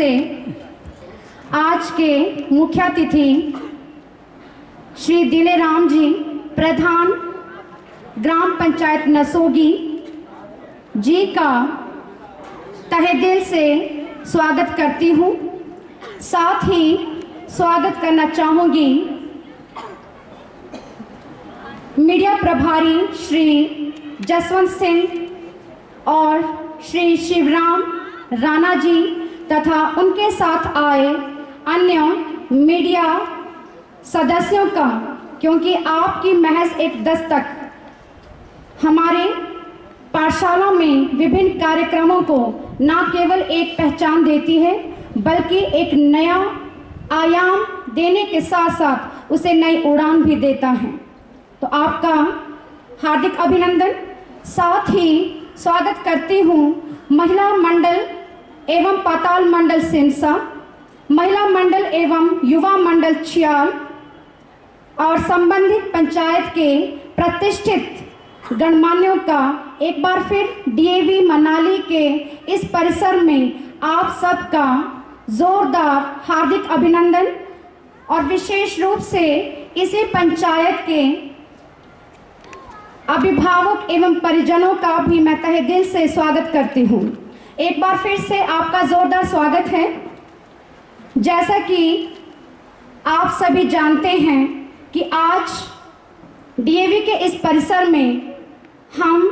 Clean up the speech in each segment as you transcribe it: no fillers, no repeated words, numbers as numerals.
से आज के मुख्य अतिथि श्री दिलेराम जी, प्रधान ग्राम पंचायत नसोगी जी का तहे दिल से स्वागत करती हूँ। साथ ही स्वागत करना चाहूँगी मीडिया प्रभारी श्री जसवंत सिंह और श्री शिवराम राणा जी तथा उनके साथ आए अन्य मीडिया सदस्यों का, क्योंकि आपकी महज एक दस्तक हमारे पाठशाला में विभिन्न कार्यक्रमों को न केवल एक पहचान देती है बल्कि एक नया आयाम देने के साथ साथ उसे नई उड़ान भी देता है। तो आपका हार्दिक अभिनंदन। साथ ही स्वागत करती हूँ महिला मंडल एवं पाताल मंडल सिमसा, महिला मंडल एवं युवा मंडल छियाल और संबंधित पंचायत के प्रतिष्ठित गणमान्यों का एक बार फिर डीएवी मनाली के इस परिसर में आप सबका जोरदार हार्दिक अभिनंदन और विशेष रूप से इसी पंचायत के अभिभावक एवं परिजनों का भी मैं तहे दिल से स्वागत करती हूँ। एक बार फिर से आपका जोरदार स्वागत है। जैसा कि आप सभी जानते हैं कि आज डीएवी के इस परिसर में हम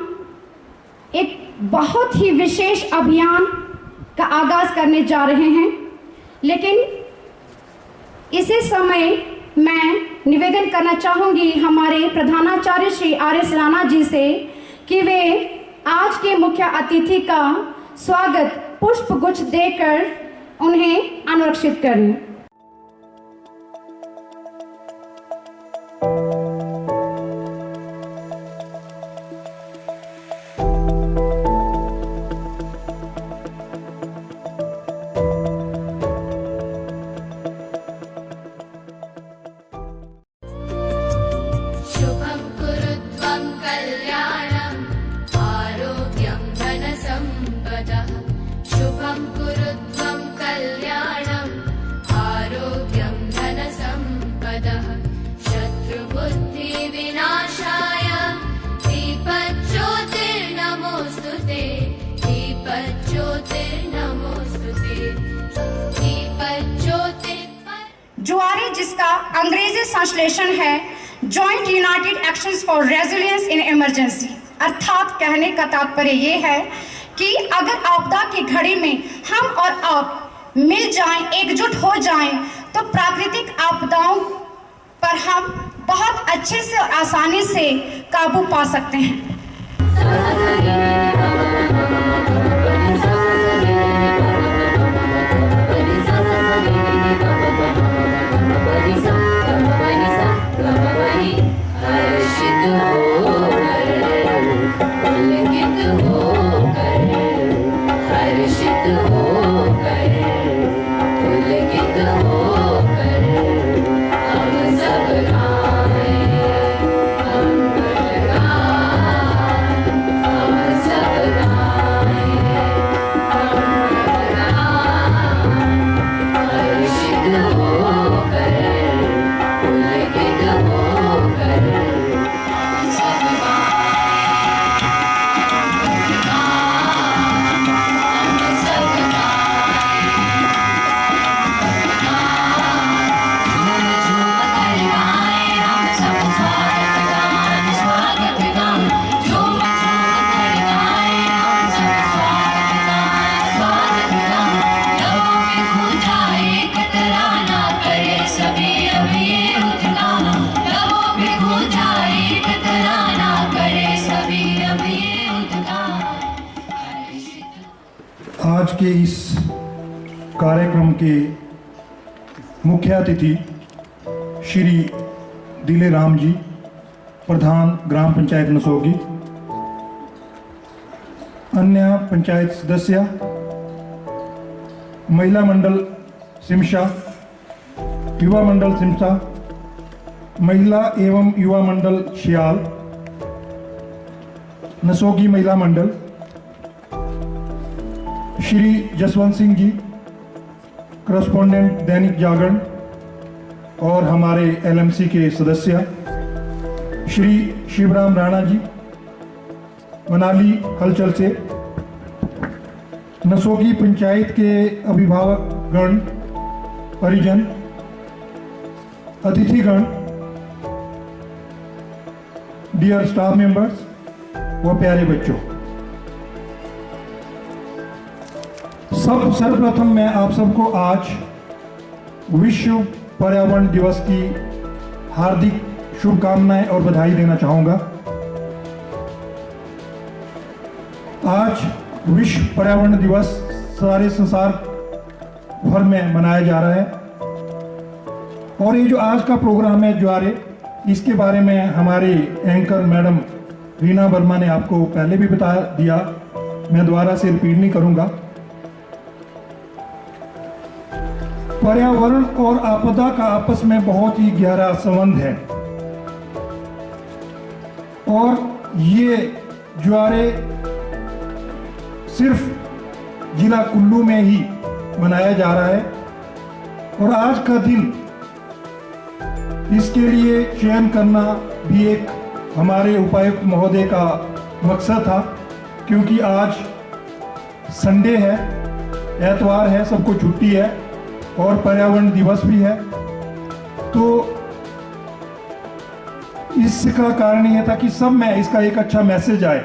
एक बहुत ही विशेष अभियान का आगाज करने जा रहे हैं, लेकिन इसी समय मैं निवेदन करना चाहूँगी हमारे प्रधानाचार्य श्री आर.एस. राणा जी से कि वे आज के मुख्य अतिथि का स्वागत पुष्पगुच्छ देकर उन्हें अनुरक्षित करें। जुआरी, जिसका अंग्रेजी संश्लेषण है joint United actions for resilience in emergency, अर्थात कहने का तात्पर्य ये है कि अगर आपदा की घड़ी में हम और आप मिल जाएं, एकजुट हो जाएं, तो प्राकृतिक आपदाओं पर हम बहुत अच्छे से और आसानी से काबू पा सकते हैं। आज के इस कार्यक्रम के मुख्य अतिथि श्री दिलेराम जी, प्रधान ग्राम पंचायत नसोगी, अन्य पंचायत सदस्य, महिला मंडल सिमसा, युवा मंडल सिमसा, महिला एवं युवा मंडल छियाल, नसोगी महिला मंडल, श्री जसवंत सिंह जी, करस्पॉन्डेंट दैनिक जागरण और हमारे एलएमसी के सदस्य श्री शिवराम राणा जी, मनाली हलचल से, नसोगी पंचायत के अभिभावकगण, परिजन, अतिथिगण, डियर स्टाफ मेंबर्स व प्यारे बच्चों, सर्वप्रथम मैं आप सबको आज विश्व पर्यावरण दिवस की हार्दिक शुभकामनाएं और बधाई देना चाहूंगा। आज विश्व पर्यावरण दिवस सारे संसार भर में मनाया जा रहा है और ये जो आज का प्रोग्राम है ज्वारे, इसके बारे में हमारी एंकर मैडम रीना वर्मा ने आपको पहले भी बता दिया, मैं दोबारा से रिपीट नहीं करूंगा। पर्यावरण और आपदा का आपस में बहुत ही गहरा संबंध है और ये ज्वारे सिर्फ जिला कुल्लू में ही मनाया जा रहा है और आज का दिन इसके लिए चयन करना भी एक हमारे उपायुक्त महोदय का मकसद था, क्योंकि आज संडे है, एतवार है, सबको छुट्टी है और पर्यावरण दिवस भी है। तो इसका कारण यह था कि सब में इसका एक अच्छा मैसेज आए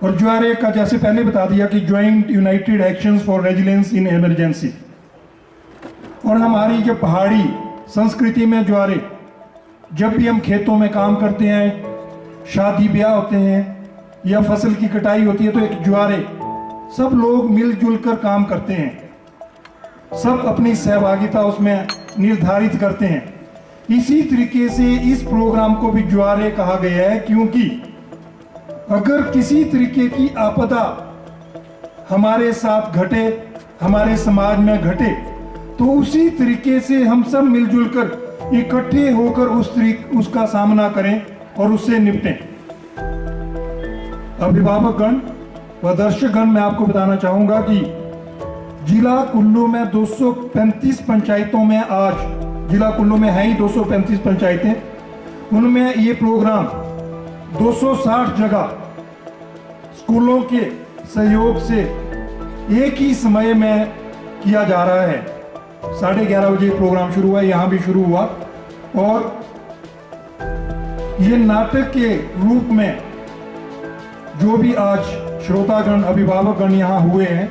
और ज्वारे का जैसे पहले बता दिया कि joint United actions for resilience in emergency, और हमारी जो पहाड़ी संस्कृति में ज्वारे, जब भी हम खेतों में काम करते हैं, शादी ब्याह होते हैं या फसल की कटाई होती है, तो एक ज्वारे सब लोग मिलजुल कर काम करते हैं, सब अपनी सहभागिता उसमें निर्धारित करते हैं। इसी तरीके से इस प्रोग्राम को भी ज्वारे कहा गया है, क्योंकि अगर किसी तरीके की आपदा हमारे साथ घटे, हमारे समाज में घटे, तो उसी तरीके से हम सब मिलजुल कर इकट्ठे होकर उसका सामना करें और उससे निपटें। अभिभावकगण व दर्शकगण, मैं आपको बताना चाहूंगा कि जिला कुल्लू में 235 पंचायतों में, आज जिला कुल्लू में है ही 235 पंचायतें, उनमें ये प्रोग्राम 260 जगह स्कूलों के सहयोग से एक ही समय में किया जा रहा है। 11:30 बजे प्रोग्राम शुरू हुआ, यहाँ भी शुरू हुआ और ये नाटक के रूप में जो भी आज श्रोतागण, अभिभावकगण यहाँ हुए हैं,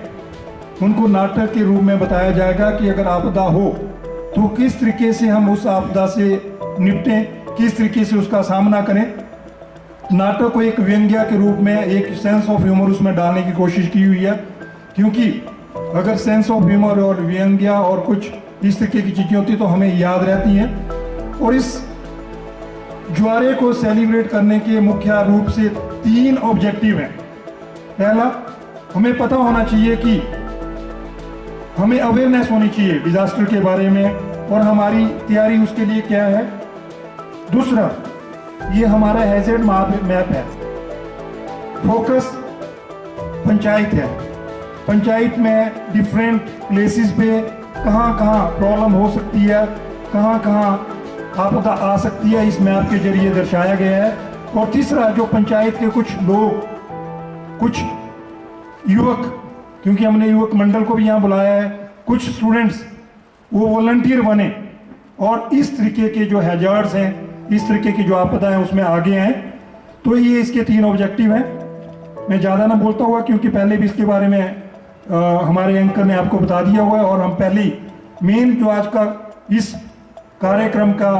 उनको नाटक के रूप में बताया जाएगा कि अगर आपदा हो तो किस तरीके से हम उस आपदा से निपटें, किस तरीके से उसका सामना करें। नाटक को एक व्यंग्य के रूप में, एक सेंस ऑफ ह्यूमर उसमें डालने की कोशिश की हुई है, क्योंकि अगर सेंस ऑफ ह्यूमर और व्यंग्य और कुछ इस तरीके की चीजें होती तो हमें याद रहती हैं। और इस ज्वारे को सेलिब्रेट करने के मुख्य रूप से 3 ऑब्जेक्टिव हैं। पहला, हमें पता होना चाहिए कि हमें अवेयरनेस होनी चाहिए डिजास्टर के बारे में और हमारी तैयारी उसके लिए क्या है। दूसरा, ये हमारा हैजर्ड मैप है। फोकस पंचायत है, पंचायत में डिफरेंट प्लेसेस पे कहाँ कहाँ प्रॉब्लम हो सकती है, कहाँ कहाँ आपदा आ सकती है, इस मैप के जरिए दर्शाया गया है। और तीसरा, जो पंचायत के कुछ लोग, कुछ युवक, क्योंकि हमने युवक मंडल को भी यहाँ बुलाया है, कुछ स्टूडेंट्स वो वॉलंटियर बने और इस तरीके के जो हैजार्ड्स हैं, इस तरीके की जो आपदा है उसमें आगे हैं। तो ये इसके 3 ऑब्जेक्टिव हैं। मैं ज़्यादा ना बोलता हुआ, क्योंकि पहले भी इसके बारे में हमारे एंकर ने आपको बता दिया हुआ है और हम पहले मेन जो आज का इस कार्यक्रम का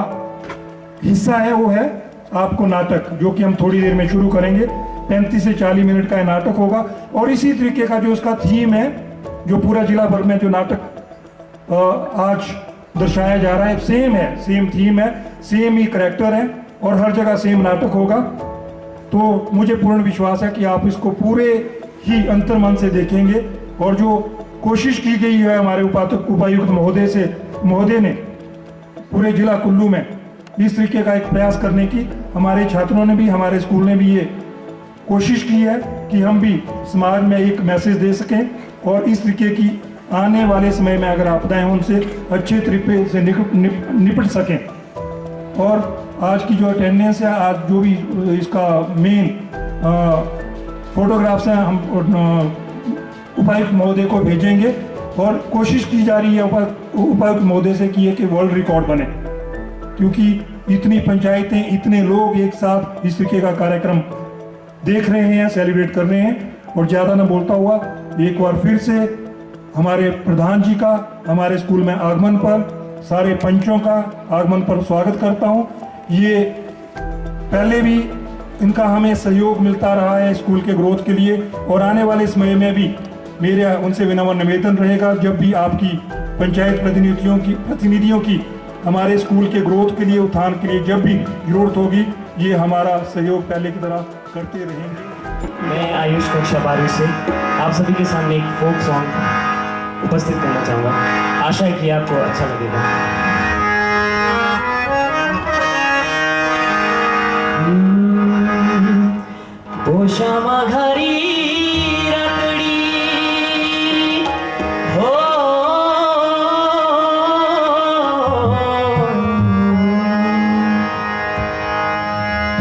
हिस्सा है वो है आपको नाटक, जो कि हम थोड़ी देर में शुरू करेंगे। 35 से 40 मिनट का ये नाटक होगा और इसी तरीके का जो उसका थीम है, जो पूरा जिला भर में जो नाटक आज दर्शाया जा रहा है, सेम है, सेम थीम है, सेम ही करैक्टर है और हर जगह सेम नाटक होगा। तो मुझे पूर्ण विश्वास है कि आप इसको पूरे ही अंतर्मन से देखेंगे और जो कोशिश की गई है हमारे उपायुक्त महोदय ने पूरे जिला कुल्लू में इस तरीके का एक प्रयास करने की, हमारे छात्रों ने भी, हमारे स्कूल ने भी ये कोशिश की है कि हम भी समाज में एक मैसेज दे सकें और इस तरीके की आने वाले समय में अगर आपदाएं उनसे अच्छे तरीके से निपट सकें। और आज की जो अटेंडेंस है, आज जो भी इसका मेन फोटोग्राफ्स हैं, हम उपायुक्त महोदय को भेजेंगे और कोशिश की जा रही है उपायुक्त महोदय से कि एक वर्ल्ड रिकॉर्ड बने, क्योंकि इतनी पंचायतें, इतने लोग एक साथ इस तरीके का कार्यक्रम देख रहे हैं, सेलिब्रेट कर रहे हैं। और ज़्यादा न बोलता हुआ एक बार फिर से हमारे प्रधान जी का हमारे स्कूल में आगमन पर, सारे पंचों का आगमन पर स्वागत करता हूं। ये पहले भी इनका हमें सहयोग मिलता रहा है स्कूल के ग्रोथ के लिए, और आने वाले समय में भी मेरा उनसे विनम्र निवेदन रहेगा, जब भी आपकी पंचायत प्रतिनिधियों की हमारे स्कूल के ग्रोथ के लिए, उत्थान के लिए जब भी जरूरत होगी, ये हमारा सहयोग पहले की तरह करते रहेंगे। मैं आयुष कक्षा 12वीं से आप सभी के सामने एक फोक सॉन्ग उपस्थित करना चाहूँगा। आशा है कि आपको अच्छा लगेगा। पोषामा घरी रतड़ी हो,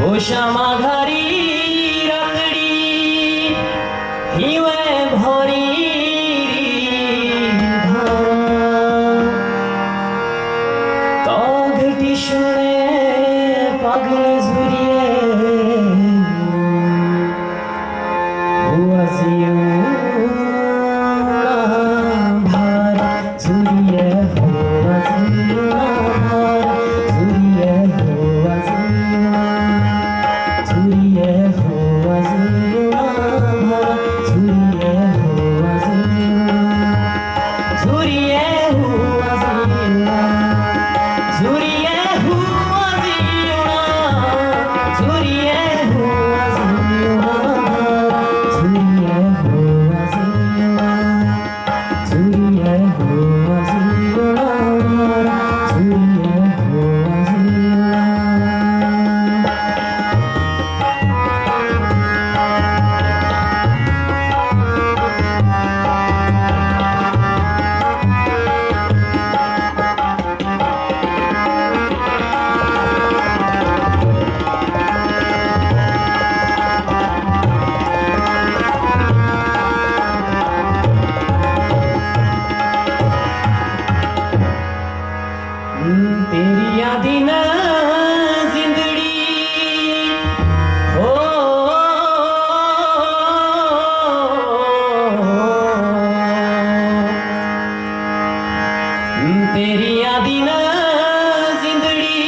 पोषामा घरी हिवे भरी तो घटी शुने पागल झुरिए हुआ भार झुरिए हुआ भार झुरिए हुआ झुरिए हुआ तेरी यादी न जिंदड़ी हो, तेरी यादी न जिंदड़ी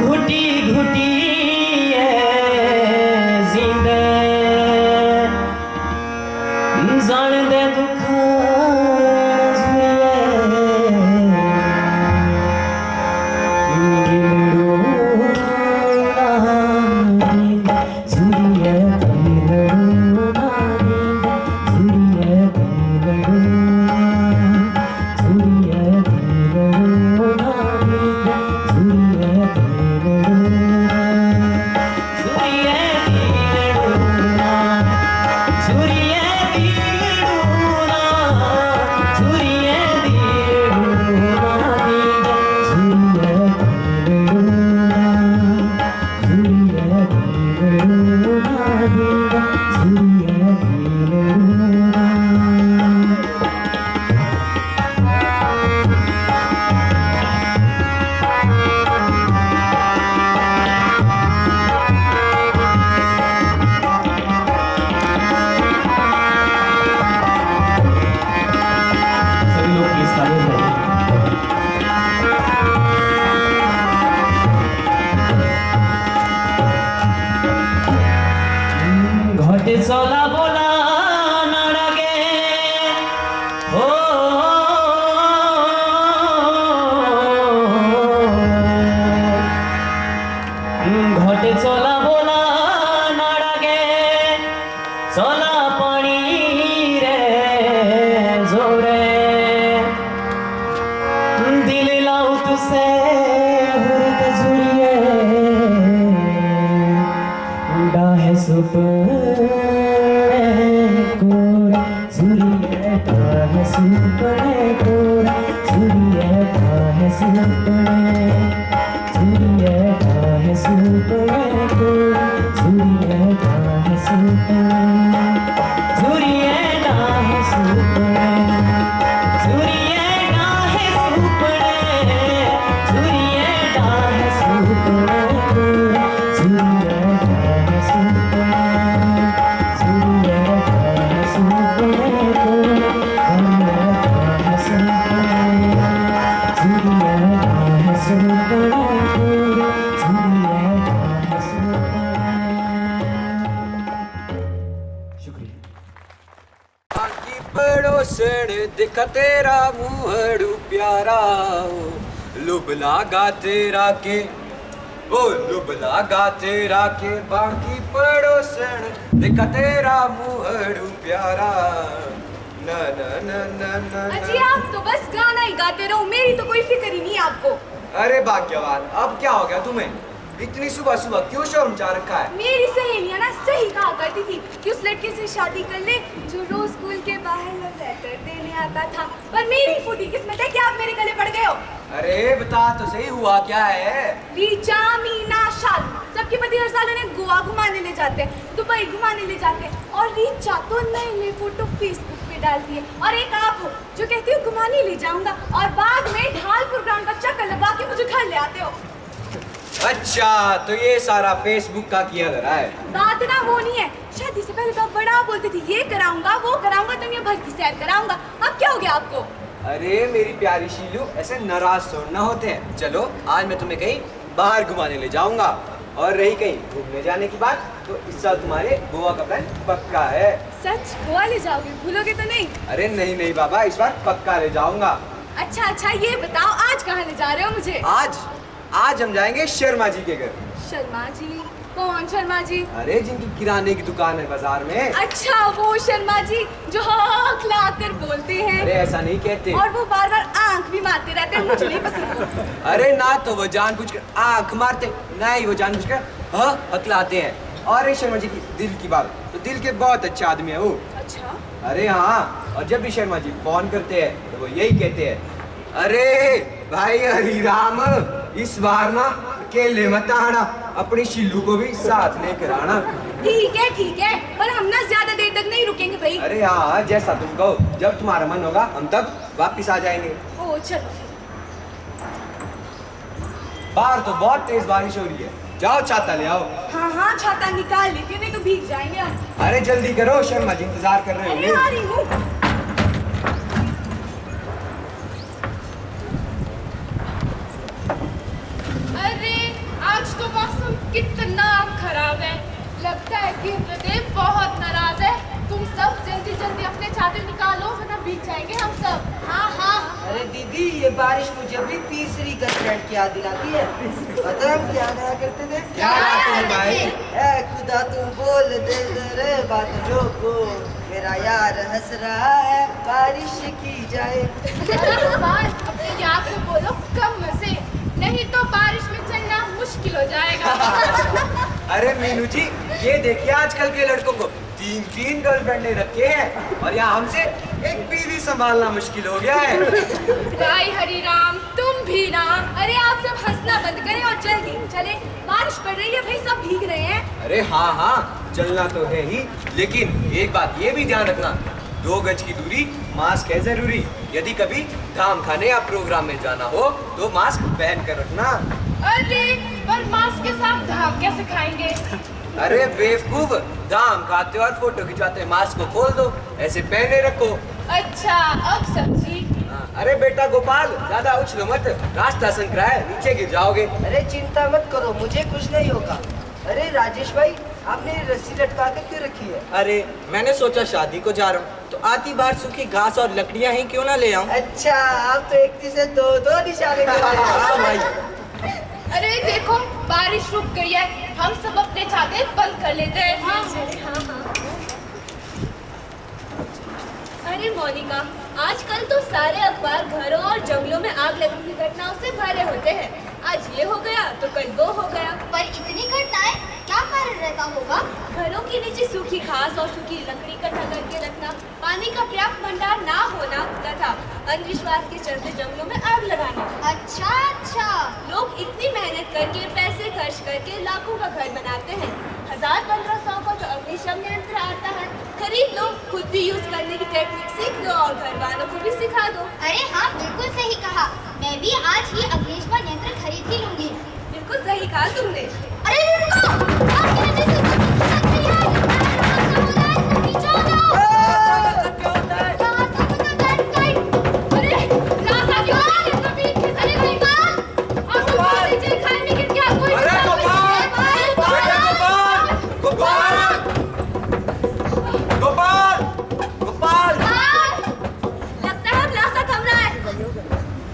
घुटी घुटी जिंदे जान दे दुख चला बोला नड़गे हो, घटे चला बोला नड़गे चला पानी रे जोरे दिल लाऊ तुसे हुरत झुरिए डाहे सुप झुरिए दिखा तेरा मुहड़ू प्यारा लुभ लागा तेरा के ओ लुभ लागा तेरा के बाकी पड़ोसन दिखा तेरा मुहड़ू प्यारा न न न न न अजी आप तो बस गाना ही गाते रहो, मेरी तो कोई फिक्र ही नहीं आपको। अरे भाग्यवान, अब क्या हो गया तुम्हें? इतनी सुबह सुबह क्यों शोर मचा रखा है? मेरी सहेलियां ना सही कहा करती थी कि उस लड़के से शादी कर ले जो रोज स्कूल के बाहर लव लेटर देने आता था, पर मेरी फूटी किस्मत है कि आप मेरे गले पड़ गए हो। अरे बता तो सही, हुआ क्या है? रीचा, मीना, शालू सबके पति हर साल उन्हें गोवा घुमाने ले जाते हैं, दुबई घुमाने ले जाते हैं, और रीचा तो नए नए फोटो फेसबुक पे डालती है, और एक आप हो जो कहती हो घुमाने ले जाऊंगा और बाद में ढालपुर ग्राउंड का चक्कर लगा के मुझे घर ले आते हो। अच्छा, तो ये सारा फेसबुक का किया धरा है? बात ना वो नहीं है, शादी से पहले तो आप बड़ा बोलते थे ये कराऊंगा वो कराऊंगा, दुनिया भर की सैर कराऊंगा, अब क्या हो गया आपको? अरे मेरी प्यारी शीलू, ऐसे नाराज छोड़ना होते हैं। चलो आज मैं तुम्हें कहीं बाहर घुमाने ले जाऊंगा, और रही कहीं घूमने जाने की बात, तो इस साल तुम्हारे गोवा का प्लान पक्का है। सच? गोवा ले जाओगे? भूलोगे तो नहीं? अरे नहीं नहीं बाबा, इस बार पक्का ले जाऊंगा। अच्छा, ये बताओ आज कहाँ ले जा रहे हो मुझे? आज हम जाएंगे शर्मा जी के घर। शर्मा जी? कौन शर्मा जी? अरे जिनकी किराने की दुकान है बाजार में। अच्छा, वो शर्मा जी जो आँख लाकर बोलते हैं। अरे ऐसा नहीं कहते। और वो बार बार आँख भी मारते रहते हैं, मुझे नहीं पसंद। अरे ना तो वो जानबूझकर आँख मारते, ना ही वो जानबूझकर हकलाते हैं। और शर्मा जी की दिल की बात, तो दिल के बहुत अच्छे आदमी है वो। अच्छा? अरे हाँ, और जब भी शर्मा जी फोन करते हैं तो वो यही कहते हैं, अरे भाई हरी राम, इस बार ना अकेले मत आना, अपनी शिल्लू को भी साथ लेकर आना। ठीक है, पर हम ना ज्यादा देर तक नहीं रुकेंगे भाई। अरे हाँ, जैसा तुम कहो, जब तुम्हारा मन होगा हम तब वापिस आ जाएंगे। ओ चलो। बाहर तो बहुत तेज बारिश हो रही है, जाओ छाता ले आओ। हाँ, छाता निकाल लेती हूँ, नहीं तो भीग जाएंगे हम। अरे जल्दी करो, शर्मा जी इंतजार कर रहे होंगे। आ रही हूँ। आज तो मौसम कितना खराब है, लगता है कि हृदय बहुत नाराज है। तुम सब जल्दी जल्दी अपने छाते निकालो, वरना भीग जाएंगे हम सब। हाँ। अरे दीदी, ये बारिश मुझे भी तीसरी गर्लफ्रेंड की याद दिलाती है। पता है क्या कहा करते थे? क्या करते हैं भाई? ऐ खुदा तुम बोल दे रे बात जो को, मेरा यार हंस रहा है बारिश की जाए। अपने यार को बोलो कम से, नहीं तो बारिश में चलना मुश्किल हो जाएगा। अरे मीनू जी, ये देखिए आजकल के लड़कों को 3 गर्लफ्रेंडें रखे हैं, और यहाँ हमसे एक बीवी संभालना मुश्किल हो गया है। भाई हरी राम, तुम भी ना। अरे आप सब हंसना बंद करें और जल्दी चले, बारिश पड़ रही है भाई, सब भीग रहे हैं। अरे हाँ, चलना तो है ही, लेकिन एक बात ये भी ध्यान रखना, 2 गज की दूरी, मास्क है जरूरी। यदि कभी धाम खाने या प्रोग्राम में जाना हो तो मास्क पहन कर रखना। अरे पर मास्क के साथ धाम कैसे खाएंगे? अरे बेवकूफ, धाम खाते और फोटो खिंचवाते मास्क को खोल दो, ऐसे पहने रखो। अच्छा, अब समझी। अरे बेटा गोपाल, ज्यादा उछलो मत, रास्ता संकरा है, नीचे गिर जाओगे। अरे चिंता मत करो, मुझे कुछ नहीं होगा। अरे राजेश भाई, आपने रस्सी लटका के क्यों रखी है? अरे मैंने सोचा शादी को जा रहा हूँ तो आती बार सूखी घास और लकड़ियाँ ही क्यों ना ले आऊँ। अच्छा, आप तो एक से 2 निशाने कर रहे हैं। हाँ भाई। अरे देखो, बारिश रुक गई है, हम सब अपने छाते बंद कर लेते हैं। हाँ। अरे मोनिका, आजकल तो सारे अखबार घरों और जंगलों में आग लगने की घटनाओं से भरे होते हैं। आज ये हो गया तो कल वो हो गया। पर इतनी घटनाएं क्या कारण रहता होगा? घरों के नीचे सूखी घास और सूखी लकड़ी इकट्ठा करके रखना, पानी का पर्याप्त भंडार ना होना तथा अंधविश्वास के चलते जंगलों में आग लगाने। अच्छा अच्छा। लोग इतनी मेहनत करके पैसे खर्च करके लाखों का घर बनाते हैं। 1000-1500 का जो अग्निशमन यंत्र आता है, खरीद लो, खुद भी यूज करने की टेक्निक सीख लो और घर वालों को भी सिखा दो। अरे हाँ, बिल्कुल सही कहा। मैं भी आज ही अग्निशमन यंत्र खरीद ही लूंगी। बिल्कुल सही कहा तुमने। अरे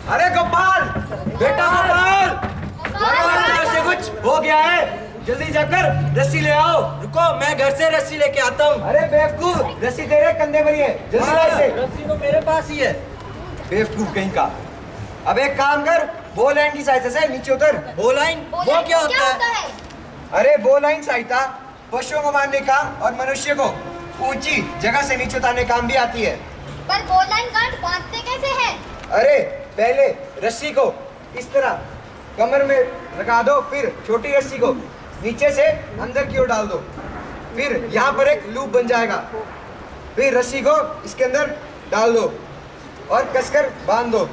अरे गोपाल, बेटा गोपाल, से कुछ हो गया है, जल्दी जाकर रस्सी ले आओ। रुको, मैं घर से रस्सी लेके आता हूँ। अरे बेवकूफ, रस्सी तेरे कंधे पर ही है, जल्दी ला इसे। रस्सी तो मेरे पास ही है। बेवकूफ कहीं का। अब एक काम कर, बो लाइन की सहायता से नीचे उतर। बो लाइन? वो क्या होता है? अरे बो लाइन सहायता पशुओं को मारने का और मनुष्य को ऊंची जगह से नीचे उतारने काम भी आती है। पर बो लाइन गांठ बांधते कैसे हैं? अरे पहले रस्सी को इस तरह कमर में लगा दो, फिर छोटी रस्सी को नीचे से अंदर की ओर डाल दो, फिर यहाँ पर एक लूप बन जाएगा, फिर रस्सी को इसके अंदर डाल दो और कसकर बांध दो।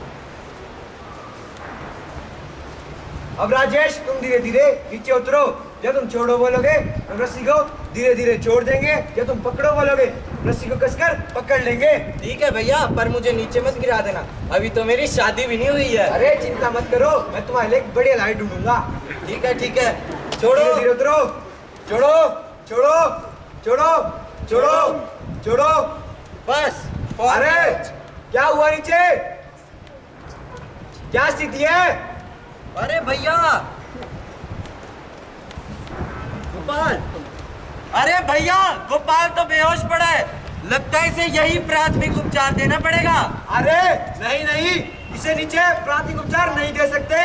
अब राजेश, तुम धीरे धीरे नीचे उतरो। जब तुम छोड़ो बोलोगे तो रस्सी को धीरे धीरे छोड़ देंगे, जब तुम पकड़ो बोलोगे रस्सी को कसकर पकड़ लेंगे। ठीक है भैया, पर मुझे नीचे मत गिरा देना, अभी तो मेरी शादी भी नहीं हुई है। अरे चिंता मत करो, मैं तुम्हारे लिए एक बढ़िया लाइट ढूंढूंगा। ठीक है ठीक है, छोड़ो। धीरे धीरे उतरो, छोड़ो छोड़ो छोड़ो छोड़ो छोड़ो, बस। अरे क्या हुआ नीचे, क्या स्थिति है? अरे भैया गोपाल, अरे भैया गोपाल तो बेहोश पड़ा है, लगता है इसे यही प्राथमिक उपचार देना पड़ेगा। अरे नहीं नहीं, इसे नीचे प्राथमिक उपचार नहीं दे सकते,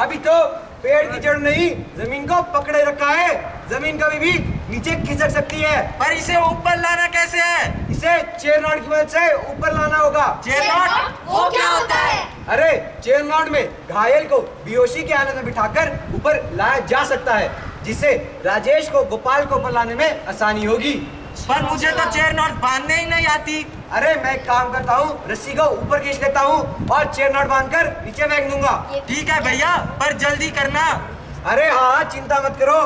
अभी तो पेड़ की जड़ नहीं जमीन को पकड़े रखा है, जमीन कभी भी नीचे खिसक सकती है। पर इसे ऊपर लाना कैसे है? इसे चेयर नॉट की मदद से ऊपर लाना होगा। Chair not? वो क्या होता है? अरे चेयर नॉट में घायल को बेहोशी के हालत में बिठाकर ऊपर लाया जा सकता है, जिससे राजेश को गोपाल को ऊपर लाने में आसानी होगी। पर मुझे तो चेयर नॉट बांधने ही नहीं आती। अरे मैं काम करता हूँ, रस्सी को ऊपर खींच लेता हूँ और चेयर नॉट बांधकर नीचे फेंक दूंगा। ठीक है भैया, पर जल्दी करना। अरे हाँ, चिंता मत करो।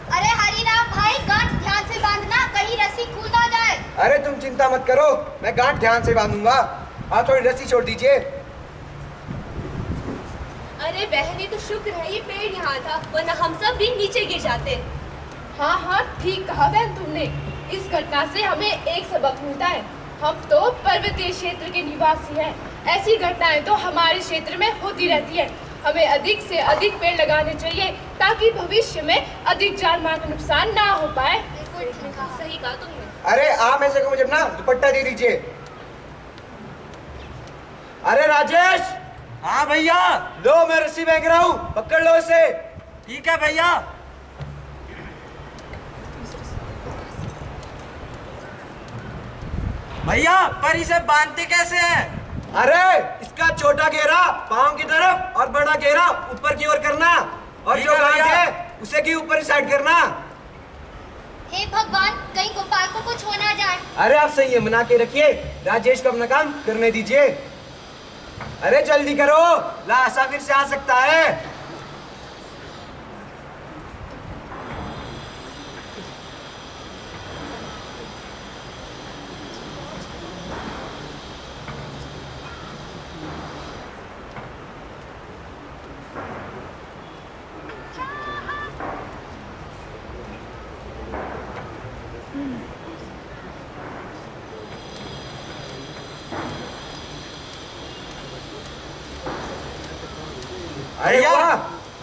अरे हरिराम भाई, गांठ ध्यान से बांधना, कहीं रस्सी खुल ना जाए। अरे तुम चिंता मत करो, मैं गांठ ध्यान से बांधूंगा, आप थोड़ी रस्सी छोड़ दीजिए। अरे बहनी, तो शुक्र है ये पेड़ यहाँ था, वरना हम सब भी नीचे गिर जाते। हाँ हाँ, ठीक कहा बहन तुमने। इस घटना से हमें एक सबक मिलता है, हम तो पर्वतीय क्षेत्र के निवासी हैं। ऐसी घटनाएं तो हमारे क्षेत्र में होती रहती है। हमें अधिक से अधिक पेड़ लगाने चाहिए ताकि भविष्य में अधिक जान माल का नुकसान ना हो पाए। सही कहा तुमने। अरे आप ऐसे को मुझे अपना दुपट्टा दे दीजिए। अरे राजेश। हाँ भैया। लो, मैं रस्सी फेंक रहा हूँ, पकड़ लो इसे। ठीक है भैया। भैया, पर इसे बांधते कैसे हैं? अरे इसका छोटा घेरा पाँव की तरफ और बड़ा घेरा ऊपर की ओर करना, और जो गांठ है उसे की ऊपर साइड करना। हे भगवान, कहीं गोपाल को कुछ हो ना जाए। अरे आप सही है, मना के रखिए, राजेश को अपना काम करने दीजिए। अरे जल्दी करो, लाशा फिर से आ सकता है।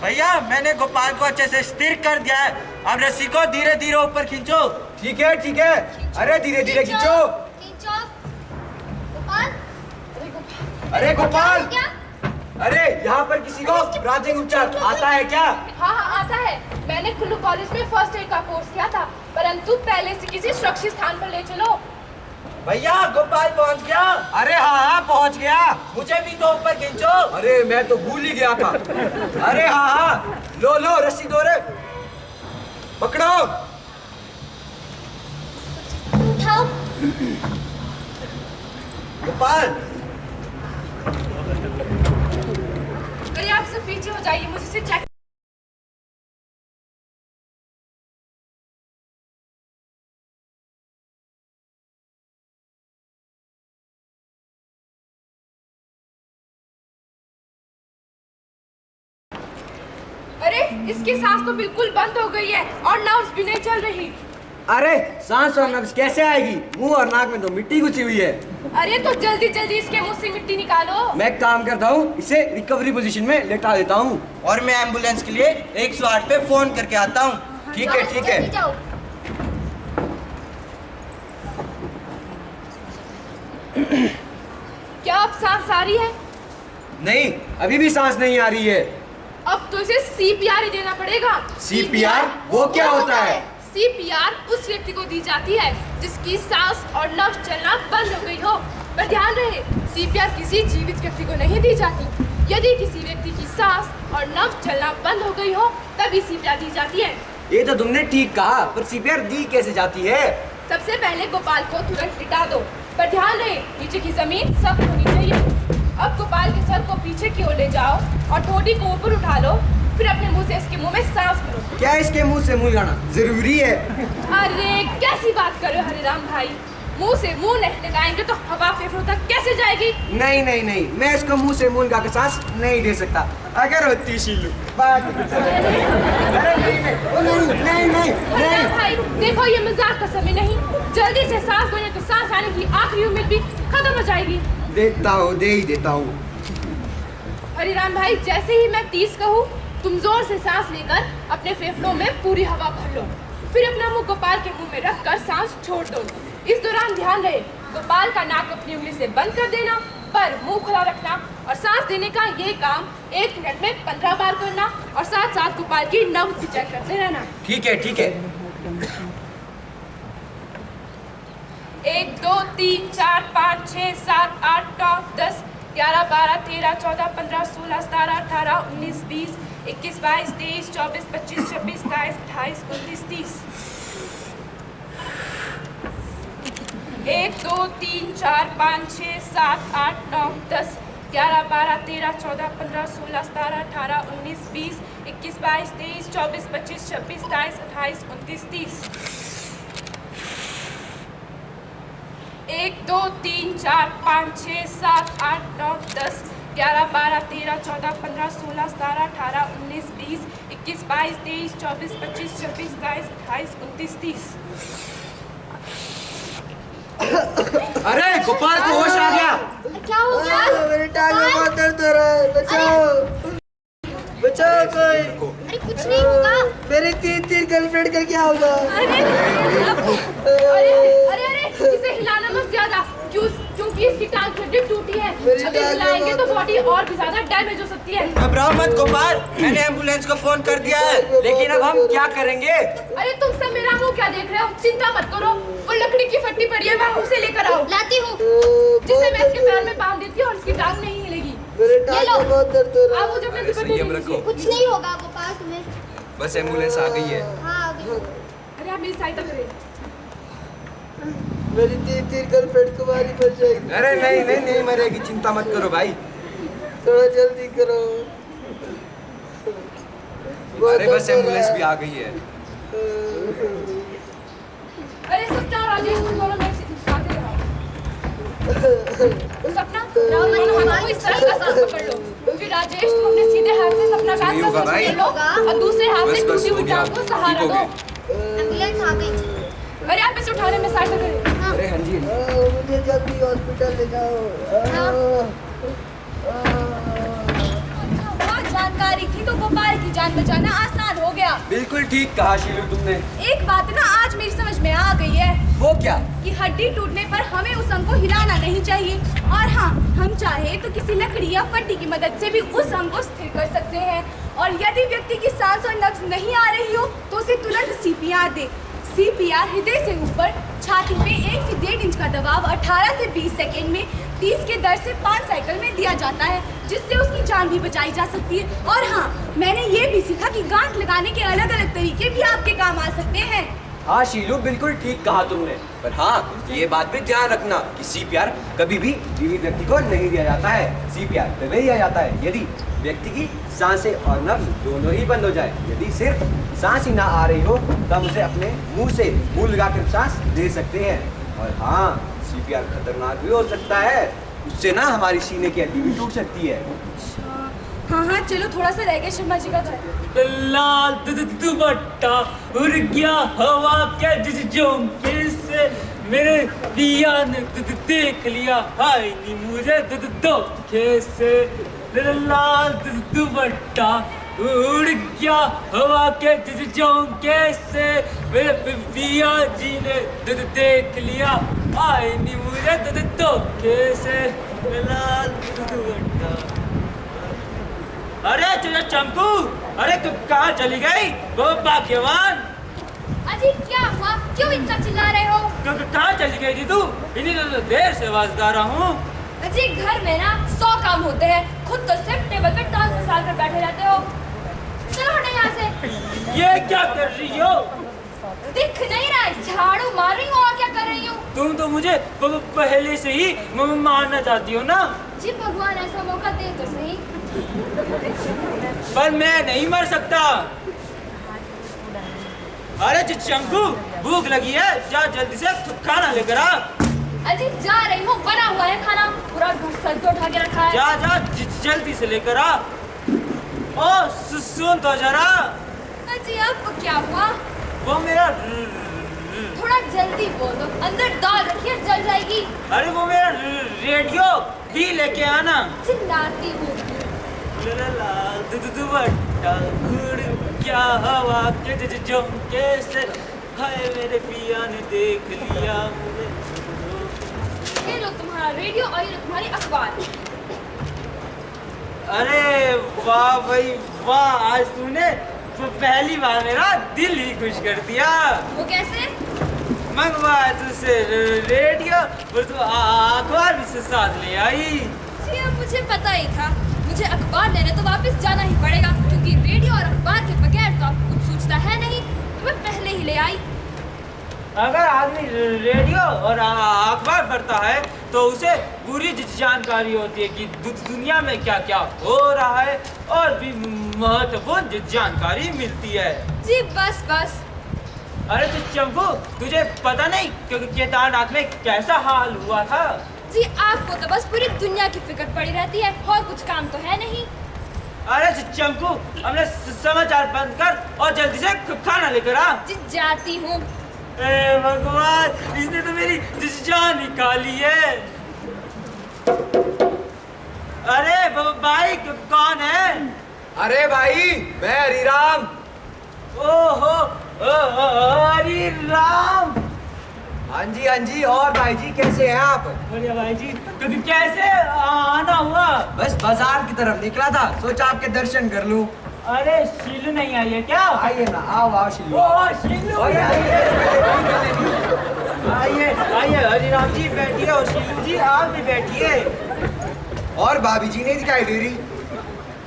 भैया, मैंने गोपाल को अच्छे से स्थिर कर दिया है, अब रस्सी को धीरे धीरे ऊपर खींचो। ठीक है ठीक है, अरे धीरे धीरे खींचो। गोपाल। अरे गोपाल, अरे यहाँ पर किसी को प्राथमिक उपचार आता है क्या? हाँ हाँ, आता है। मैंने कुल्लू कॉलेज में फर्स्ट एड का कोर्स किया था, परंतु पहले से किसी सुरक्षित स्थान पर ले चलो। भैया गोपाल पहुंच गया। अरे हाँ पहुंच गया। मुझे भी तो ऊपर खींचो। अरे मैं तो भूल ही गया था। अरे हाँ लो लो रस्सी दो रे, पकड़ो। उठाओ। गोपाल अरे आप सब पीछे हो जाइए, मुझे सिर्फ चेक। अरे इसकी सांस तो बिल्कुल बंद हो गई है और नब्ज भी नहीं चल रही। अरे सांस और नब्ज कैसे आएगी? मुंह और नाक में तो मिट्टी घुसी हुई है। अरे तो जल्दी जल्दी इसके मुंह से मिट्टी निकालो। मैं काम करता हूँ, इसे रिकवरी पोजीशन में लेटा देता हूँ। और मैं एम्बुलेंस के लिए 108 पे फोन करके आता हूँ। ठीक है ठीक है। जल्दी जाओ। क्या अब सांस आ रही है? नहीं अभी भी सांस नहीं आ रही है। अब तो इसे CPR ही देना पड़ेगा। CPR वो क्या होता है? CPR उस व्यक्ति को दी जाती है जिसकी सांस और नब्ज चलना बंद हो गई हो। पर ध्यान रहे, CPR किसी जीवित व्यक्ति को नहीं दी जाती। यदि किसी व्यक्ति की सांस और नब्ज चलना बंद हो गई हो तभी CPR दी जाती है। ये तो तुमने ठीक कहा, पर CPR दी कैसे जाती है? सबसे पहले गोपाल को तुरंत लिटा दो, पर ध्यान रहे नीचे की जमीन सख्त होनी चाहिए। अब गोपाल के सर को पीछे की ओर ले जाओ और ठोड़ी को ऊपर उठा लो, फिर अपने मुंह से इसके मुंह में सांस भरो। क्या इसके मुंह से मुंह लगाना जरूरी है? अरे कैसी बात कर रहे हो हरिराम भाई, मुंह से मुंह नहीं लगाएंगे तो हवा फेफड़ों तक कैसे जाएगी? नहीं नहीं नहीं, मैं इसको मुंह से मुंह लगाकर सांस नहीं दे सकता। अगर होती शीलू बात। अरे नहीं नहीं हरिराम भाई देखो, ये मजाक का समय नहीं, जल्दी से सांस लेने तो सांस आने की आखिरी उम्मीद भी खत्म हो जाएगी। देता हूँ, दे ही देता हूँ। हरिराम भाई जैसे ही मैं 30 कहूँ तुम जोर से सांस लेकर अपने फेफड़ों में पूरी हवा भर लो, फिर अपना मुंह गोपाल के मुंह में रखकर सांस छोड़ दो। इस दौरान ध्यान रहे गोपाल का नाक अपनी उंगली से बंद कर देना, पर मुंह खुला रखना और सांस देने का ये काम 1 मिनट में 15 बार करना और साथ साथ गोपाल की नब्ज भी चेक करते रहना। ठीक है ठीक है। 1 2 3 4 5 6 7 8 9 10 11 12 13 14 15 16 17 18 19 20 21 22 23 24 25 26 27 28 29 30। 1 2 3 4 5 6 7 8 9 10 11 12 13 14 15 16 17 18 19 20 21 22 23 24 25 26 27 28 29 30। 1 2 3 4 5 6 7 8 9 10 11 12 13 14 15 16 17 18 19 20 21 22 23 24 25 26 27 28 29 30। अरे गोपाल को होश आ गया। क्या हो गया? मेरी टांग में बहुत दर्द हो रहा है, बचाओ बचाओ कोई। अरे कुछ नहीं होगा। मेरी 3 गर्लफ्रेंड का क्या होगा? अरे इसे हिलाना मत ज्यादा, क्योंकि इसकी टांग की हड्डी टूटी है। अगर हिलाएंगे तो बॉडी और भी ज्यादा डैमेज हो सकती है। घबराओ मत गोपाल, मैंने एम्बुलेंस को फोन कर दिया है। लेकिन अब हम क्या करेंगे? अरे तुम सब मेरा मुंह क्या देख रहे हो? चिंता मत करो, वो लकड़ी की फट्टी पड़ी है, वहाँ उसे लेकर आओ। लाती हूँ। जिसे मैं इसके पैर में बांध देती हूँ और इसकी टांग नहीं हिलेगी। मेरे टांग में बहुत दर्द हो रहा आप मुझे अपने दुपट्टे संयम दे रखो। दीजिए। कुछ नहीं होगा गोपाल तुम्हें। बस एम्बुलेंस आ गई है। हाँ आ गई। अरे आप मेरी सहायता करें। है। मेरी 3 गर्लफ्रेंड तुम्हारी बच जाएगी। अरे नहीं नहीं नहीं मरेगी, चिंता मत करो भाई। थोड़ा जल्दी करो। अरे बस एम्बुलेंस भी आ गई है। अरे सपना और राजेश तुम दोनों मेरे साथ रहो। सपना राहुल को इस तरह का साथ पकड़ लो, फिर राजेश तुम अपने सीधे हाथ से सपना का नहीं होगा भाई। पकड़ लो और दूसरे हाथ से बस टूटी हुई हो गया, टांग को सहारा ठीक हो दो। एम्बुलेंस आ गई। अरे आप इसे उठाने में सहायता करें। अरे हाँ जी। मुझे जल्दी हॉस्पिटल ले जाओ। बहुत जानकारी थी तो गोपाल की जान बचाना आसान हो गया। बिल्कुल ठीक कहा शीलू तुमने। एक बात ना आज मेरी समझ में आ गई है वो क्या? कि हड्डी टूटने पर हमें उस अंग को हिलाना नहीं चाहिए, और हाँ हम चाहे तो किसी लकड़ी या पट्टी की मदद से भी उस अंग को स्थिर कर सकते हैं। और यदि व्यक्ति की सांस और नब्ज नहीं आ रही हो तो उसे तुरंत CPR दे। CPR हृदय से ऊपर, छाती पे 1 से 1.5 इंच का दबाव 18 से 20 सेकेंड में 30 के दर से 5 साइकिल में दिया जाता है, जिससे उसकी जान भी बचाई जा सकती है। और हाँ, मैंने ये भी सीखा कि गांठ लगाने के अलग अलग तरीके भी आपके काम आ सकते हैं। हाँ शीलू, बिल्कुल ठीक कहा तुमने। पर हाँ, ये बात भी ध्यान रखना कि CPR कभी भी जीवित व्यक्ति को नहीं दिया जाता है। CPR तभी दिया जाता है यदि व्यक्ति की सांसें और नब्ज दोनों ही बंद हो जाए। यदि सिर्फ सांस ही ना आ रही हो तब उसे अपने मुंह से मुंह लगाकर सांस दे सकते हैं। और हाँ, CPR खतरनाक भी हो सकता है, उससे ना हमारी सीने की हड्डी भी टूट सकती है। हाँ हाँ, चलो थोड़ा सा रह गया शर्मा जी का। लाल दुपट्टा उड़ गया हवा के झोंके से, मेरे पिया ने देख लिया हाय नी मुझे धोखे से। लाल दुपट्टा उड़ गया हवा के झोंके से, मेरे पिया जी ने देख लिया हाय नी मुझे धोखे से। लाल दुपट्टा। अरे चंकू, अरे तू कहाँ चली गई? वो भाग्यवान। अजी क्या हुआ, क्यों इतना चिल्ला रहे हो? कहाँ चली गई थी तू? इन्हीं तो देर से आवाज गा रहा हूँ। अजी घर में ना 100 काम होते हैं, खुद तो सिर्फ टेबल पे टांग फैला कर बैठे रहते हो। चलो हटो यहाँ से। ये क्या कर रही हो? दिख नहीं रहा, झाड़ू मार रही हूँ और क्या कर रही हूँ? तुम तो मुझे पहले से ही मारना चाहती हो ना? जी भगवान ऐसा मौका दे तो सही। पर मैं नहीं मर सकता। अरे चंकू, भूख लगी है, जा जल्दी से खाना लेकर आ। अजी जा रही हूँ, बना हुआ है खाना, पूरा घर सर पे उठा के रखा है। जा जल्दी से लेकर आ। ओ सुन तो जरा। अजी आपको क्या हुआ? वो मेरा थोड़ा जल्दी बोलो, अंदर दाल रखिए जल जाएगी। अरे वो मेरा रेडियो भी लेके आना। चिल्लाती हूँ। दुपट्टा उड़ क्या हवा के झोंके से, हाय मेरे पिया ने देख लिया मुझे। ये लो तुम्हारा रेडियो और ये लो तुम्हारी अखबार। अरे वाह भाई वाह, आज तूने तो पहली बार मेरा दिल ही खुश कर दिया। वो कैसे? मंगवाया तुझसे रेडियो और तू अखबार भी से साथ ले आई। जी अब मुझे पता ही था, मुझे अखबार लेने तो वापस जाना ही पड़ेगा, क्योंकि रेडियो और अखबार के बगैर तो आपको कुछ सूझता है नहीं, तो मैं पहले ही ले आई। अगर आदमी रेडियो और अखबार पढ़ता है तो उसे पूरी जानकारी होती है कि दुनिया में क्या क्या हो रहा है, और भी महत्वपूर्ण जानकारी मिलती है। जी बस बस। अरे चंपू, तुझे पता नहीं क्योंकि केदारनाथ में कैसा हाल हुआ था? जी आपको तो बस पूरी दुनिया की फिक्र पड़ी रहती है, और कुछ काम तो है नहीं। अरे चंपू, हमने समाचार बंद कर और जल्दी से खाना लेकर आ। जी जाती हूँ। भगवान, इसने तो मेरी जान निकाली है। अरे भाई कौन है? अरे भाई, मैं हरिराम। ओहो हरिराम। हाँ जी, और भाई जी कैसे हैं आप? बढ़िया भाई जी, तो कैसे आना हुआ? बस बाजार की तरफ निकला था, सोचा आपके दर्शन कर लूं। अरे शीलू नहीं आई है क्या? आइए ना, आओ शीलू। शीलू आइए हरिराम जी बैठिए, और शीलू जी आप भी बैठिए। और भाभी जी नहीं दिखाई दे रही?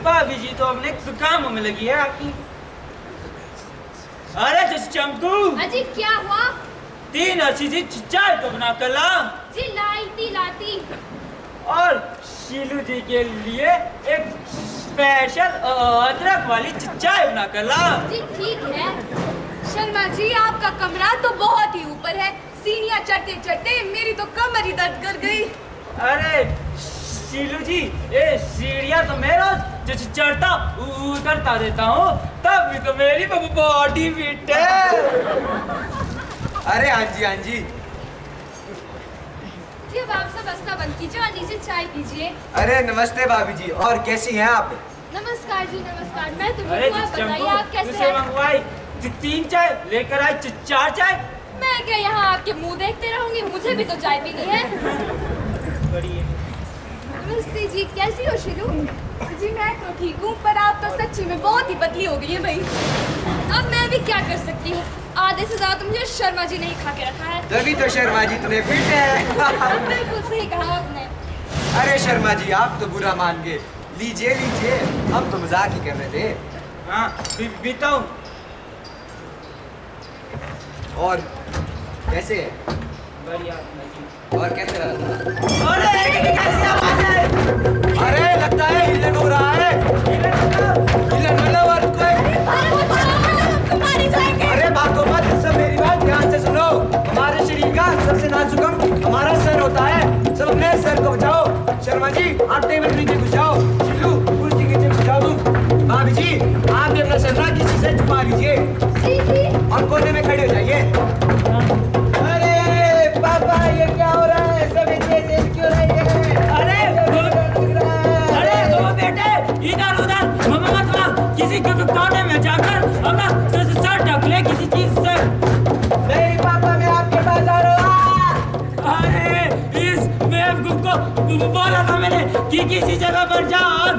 भाभी जी तो अपने कामों में लगी है आपकी। अरे चंकू। अजी क्या हुआ? 3 अच्छी जी चाय तो बना कर ला। जी लाती। और शीलू जी के लिए एक स्पेशल अदरक वाली चाय बना कर ला। जी ठीक है। शर्मा जी, आपका कमरा तो बहुत ही ऊपर है, सीढ़ियाँ चढ़ते चढ़ते मेरी तो कमर ही दर्द कर गई। अरे शीलू जी, ये सीढ़ियाँ तो मैं रोज चढ़ता उतरता रहता हूँ, तब भी तो मेरी बॉडी फिट है। अरे हाँ जी। जी अब आप सब हंसना बंद कीजिए और नीचे चाय पीजिए। अरे नमस्ते भाभी जी, और कैसी हैं आप? नमस्कार जी नमस्कार, मैं तो अरे आप बताइए आप कैसे तुझसे हैं? मंगवाई 3 चाय लेकर आई 4 चाय। मैं क्या यहाँ आपके मुंह देखते रहूंगी, मुझे भी तो चाय पीनी है। नमस्ते जी, कैसी हो शीलू? जी मैं तो ठीक हूँ, पर आप तो सच्ची में बहुत ही पतली हो गई हैं भाई। अब मैं भी क्या कर सकती हूँ, आधे से ज्यादा तो मुझे शर्मा जी ने ही खा के रखा है। तभी तो शर्मा जी तुम्हें फिट है। बिल्कुल सही कहा आपने। अरे शर्मा जी आप तो बुरा मान गए। लीजिए लीजिए, हम तो मजाक ही कर रहे थे। हाँ बीता हूँ। और कैसे है? बढ़िया। और कैसे रहा? अरे कैसी आवाज है? अरे लगता है हिलन हो रहा है। हिलन मतलब अर्थक्वेक। अरे भागो मत, सब मेरी बात ध्यान से सुनो। हमारे शरीर का सबसे नाजुक अंग हमारा सर होता है। सब अपने सर को बचाओ। शर्मा जी आप टेबल के नीचे घुस जाओ। शिल्लू कुर्सी के नीचे घुस जाओ तुम। भाभी जी आप भी अपना सर ना किसी से छुपा लीजिए और कोने में खड़े हो जाइए। अरे पापा ये क्या हो रहा है? सब इतने क्यों रहे हैं? अरे दो बेटे इधर उधर मत किसी कोने में जाकर अपना सर ढक ले किसी चीज से। नहीं पापा मैं आपके पास आ रहा हूँ। अरे इस बेवकूफ को बोला था मैंने कि किसी जगह पर जा और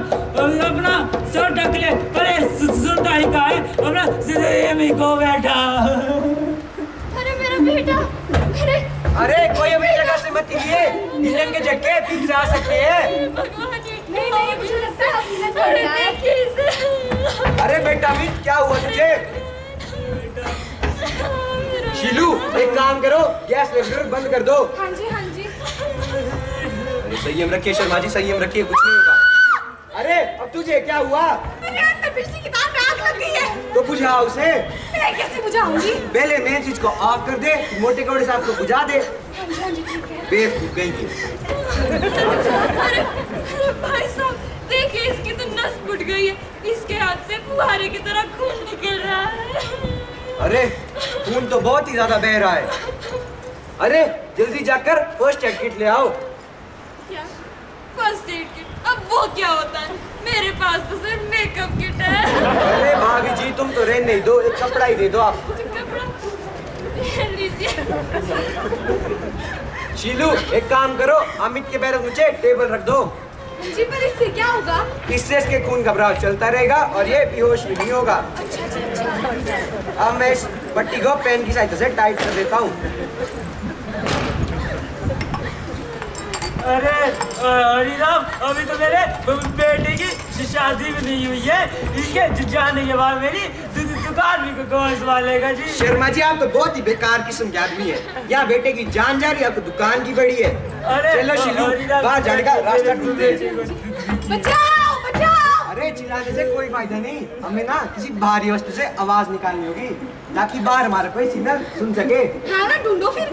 अपना सर ढक ले। अरे सुनता ही कहा है अपना सिद्धि को बैठा। अरे मेरा बेटा, अरे कोई अपनी जगह से मत हिलिए। हिलन के झटके पीछे आ सकते हैं। नहीं मुझे लगता है। अरे बेटा अमित क्या हुआ तुझे? शीलू एक काम करो, गैस रेगुलेटर बंद कर दो। हाँ जी हाँ जी। अरे संयम रखिए शर्मा जी, संयम रखिए, कुछ नहीं होगा। अरे अब तुझे क्या हुआ? मेरे अंदर बिजली की तार में आग लग गई है। तो बुझा उसे। मैं कैसे बुझाऊंगी? पहले मेन स्विच को ऑफ कर दे, मोटे कपड़े से आपको बुझा दे। हाँ जी हाँ जी ठीक है। बेवकूफ कहीं। अरे भाई साहब देखिए इसकी तो नस फूट गई है। इसके हाथ से फुहारे की तरह खून निकल रहा है। अरे खून तो बहुत ही ज्यादा बह रहा है। अरे जल्दी जाकर फर्स्ट एड किट ले आओ। क्या फर्स्ट एड किट? अब वो क्या होता है? मेरे पास तो सिर्फ मेकअप किट है। अरे भाभी जी तुम तो रहने नहीं दो, एक कपड़ा ही दे दो आप। कपड़ा लीजिए। शीलू एक काम करो, अमित के पैरों नीचे टेबल रख दो। जी पर इससे क्या होगा? इससे इसके खून का बहाव चलता रहेगा और ये बेहोश भी नहीं होगा। अच्छा। अब मैं इस पट्टी को पेन की सहायता से टाइट कर देता हूँ। अरे हरिराम अभी तो मेरे बेटे की शादी भी नहीं हुई है। इसके जाने के बाद मेरी दुकान भी कौन संभालेगा जी? शर्मा जी आप तो बहुत ही बेकार किस्म के आदमी है। यहाँ बेटे की जान जा रही है, आपको दुकान की बड़ी है। चलो शीलू बाहर जाने का रास्ता ढूंढते हैं। बचाओ बचाओ। अरे चिल्लाने से कोई फायदा नहीं, हमें ना किसी भारी वस्तु से आवाज निकालनी होगी ताकि बाहर हमारा कोई सिग्नल सुन सके। हाँ ना ढूंढो फिर।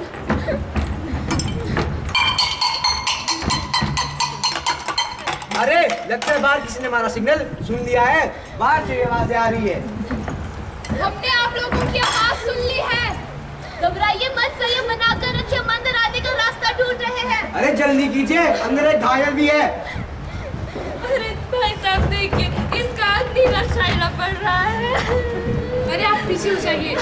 अरे लगता है बाहर किसी ने हमारा सिग्नल सुन लिया है, बाहर से आवाजें आ रही है। हमने आप लोगों की आवाज सुन ली है। घबराइए मत, संयम बनाकर रखिए, हम अंदर आने का रास्ता ढूंढ रहे हैं। अरे जल्दी कीजिए, अंदर एक घायल भी है। अरे भाई साहब देखिए इसका नीला शाइला पड़ रहा है। अरे आप पीछे हो जाइए।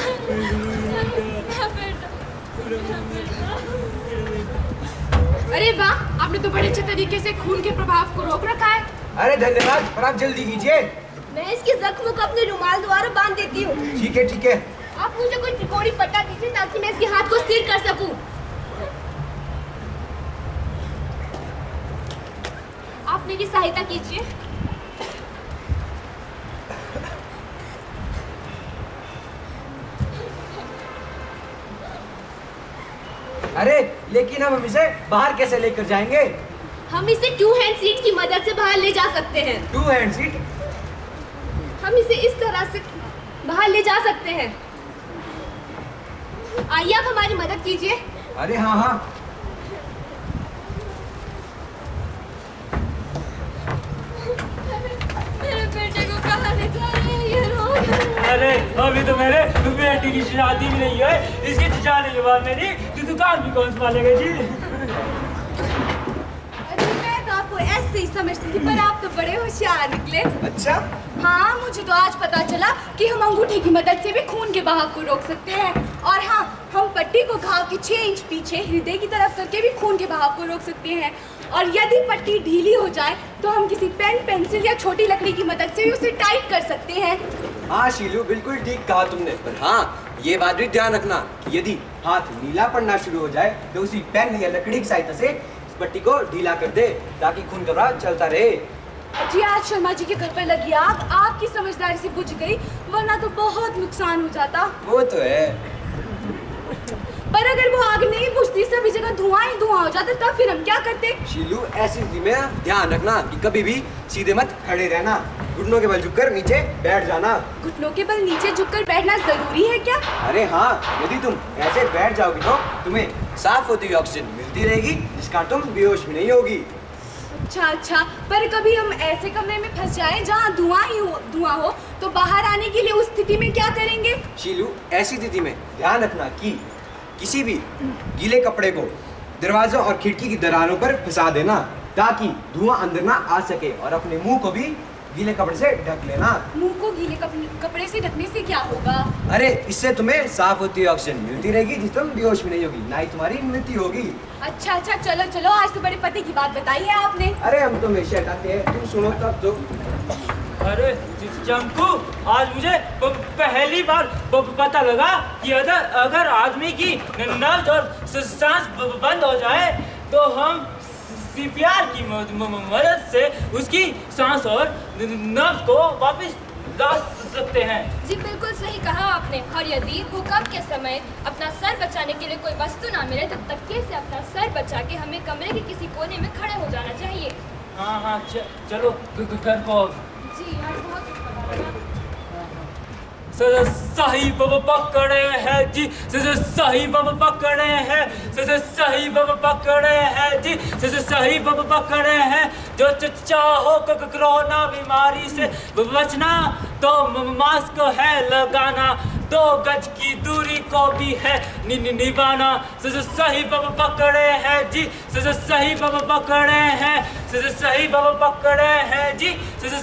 अरे वाह आपने तो बड़े अच्छे तरीके से खून के प्रभाव को रोक रखा है। अरे धन्यवाद, पर आप जल्दी कीजिए। मैं इसके जख्म को अपने रुमाल द्वारा बांध देती हूँ। ठीक है ठीक है। आप मुझे कोई त्रिकोणी पट्टा दीजिए ताकि मैं इसके हाथ को स्थिर कर सकूं। आप मेरी सहायता कीजिए। अरे लेकिन अब हम इसे बाहर कैसे लेकर जाएंगे? हम इसे 2 हैंड सीट की मदद से बाहर ले जा सकते हैं। 2 हैंड सीट? हम इसे इस तरह से बाहर ले जा सकते हैं। आइए आप हमारी मदद कीजिए। अरे हाँ हाँ। मेरे बेटे को कहाँ ले जा रहे हैं ये लोग? अरे अभी तो मेरे बेटी की शादी भी नहीं है। इसके जाने के बाद मेरी दुकान भी कौन संभालेगा जी? अरे मैं तो आपको ऐसे ही समझती थी, पर आप तो बड़े होशियार निकले। अच्छा? हाँ मुझे तो आज पता चला कि हम अंगूठे की मदद से भी खून के बहाव को रोक सकते हैं। और हाँ हम पट्टी को घाव के 6 इंच पीछे हृदय की तरफ करके भी खून के बहाव को रोक सकते हैं। और यदि पट्टी ढीली हो जाए तो हम किसी पेन पेंसिल या छोटी लकड़ी की मदद से भी उसे टाइट कर सकते हैं। हाँ शीलू बिल्कुल ठीक कहा तुमने, पर हाँ ये बात भी ध्यान रखना कि यदि हाथ नीला पड़ना शुरू हो जाए तो उसी पेन या लकड़ी की सहायता से इस पट्टी को ढीला कर दे ताकि खून का प्रवाह चलता रहे। जी आज शर्मा जी के घर पर लगी आग आपकी समझदारी से बुझ गई, वरना तो बहुत नुकसान हो जाता। वो तो है, पर अगर वो आग नहीं बुझती, सभी जगह धुआं ही धुआं हो जाता, तब फिर हम क्या करते? शीलू ऐसी स्थिति में ध्यान रखना कि कभी भी सीधे मत खड़े रहना, घुटनों के बल झुककर नीचे बैठ जाना। घुटनों के बल नीचे झुककर बैठना जरूरी है क्या? अरे हाँ, यदि तुम ऐसे बैठ जाओगी तो तुम्हें साफ होती हुई ऑक्सीजन मिलती रहेगी, जिसका तुम बेहोश भी नहीं होगी। अच्छा, पर कभी हम ऐसे कमरे में फंस जाएं जहाँ धुआं हो तो बाहर आने के लिए उस स्थिति में क्या करेंगे? शीलू ऐसी स्थिति में ध्यान रखना कि किसी भी गीले कपड़े को दरवाजों और खिड़की की दरारों पर फंसा देना ताकि धुआं अंदर ना आ सके, और अपने मुंह को भी गीले कपड़े से ढक लेना। मुंह को गीले कपड़े से ढकने से क्या होगा? अरे इससे तुम्हें साफ होती हुई ऑक्सीजन मिलती रहेगी, जिससे तुम बेहोश भी नहीं होगी, ना ही तुम्हारी मृत्यु होगी। अच्छा, चलो आज तो बड़े पति की बात बताई है आपने। अरे हम तो हमेशा हटाते हैं, तुम सुनो तब तो। अरे चंकू, आज मुझे पहली बार पता लगा कि अगर आदमी की नब्ज और सांस बंद हो जाए तो हम CPR की मदद से उसकी सांस और नब्ज को वापस ला सकते हैं। जी बिल्कुल सही कहा आपने। और यदि भूकंप के समय अपना सर बचाने के लिए कोई वस्तु ना मिले तो तकिए से अपना सर बचा के हमें कमरे के किसी कोने में खड़े हो जाना चाहिए। हाँ, चलो घर को। जी यार बहुत सही पकड़े हैं जी, सही पकड़े हैं, सही पकड़े हैं जी, सही पकड़े हैं। जो चाहो कोरोना बीमारी से बचना तो मास्क है लगाना, 2 गज की दूरी को भी है निभाना। सही पकड़े हैं जी, सही पकड़े हैं, सही पकड़े हैं जी,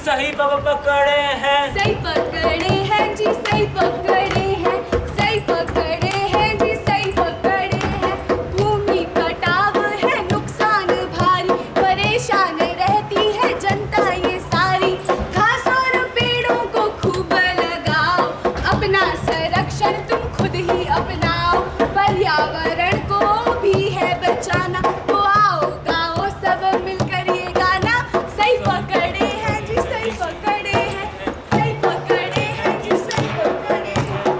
सही पकड़े हैं। सही पकड़े हैं जी, सही पकड़े हैं, सही पकड़े हैं जी, सही पकड़े हैं। भूमि कटाव है नुकसान भारी, परेशान रहती है जनता ये सारी। घास और पेड़ों को खूब लगाओ, अपना संरक्षण तुम खुद ही अपनाओ। पर्यावरण को भी है बचाना, तो आओ गाओ सब मिलकर ये गाना। सही पकड़े हैं जी, सही पकड़े हैं, सही पकड़े हैं जी, सही पकड़े हैं।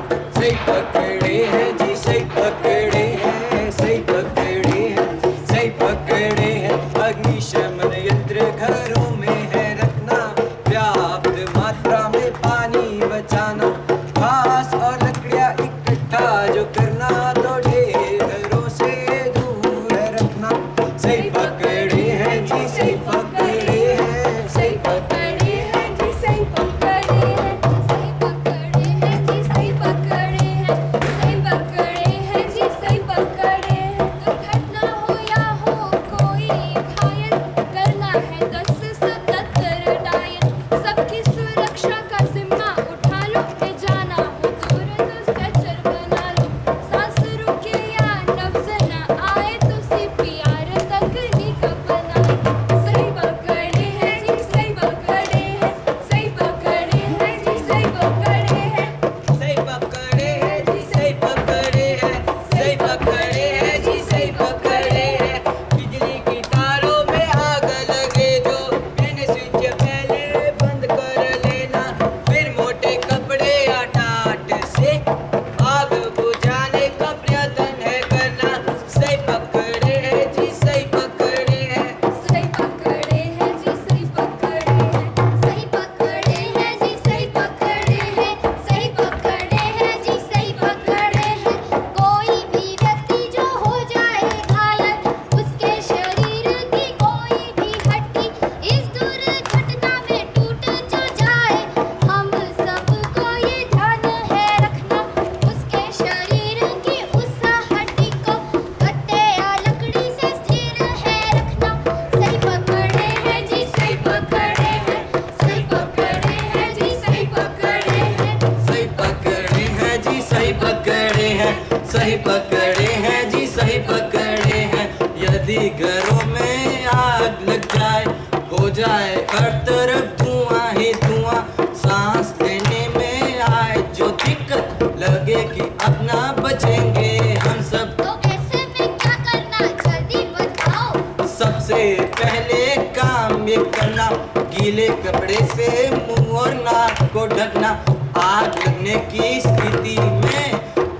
गीले कपड़े से मुंह और नाक को ढकना। आग लगने की स्थिति में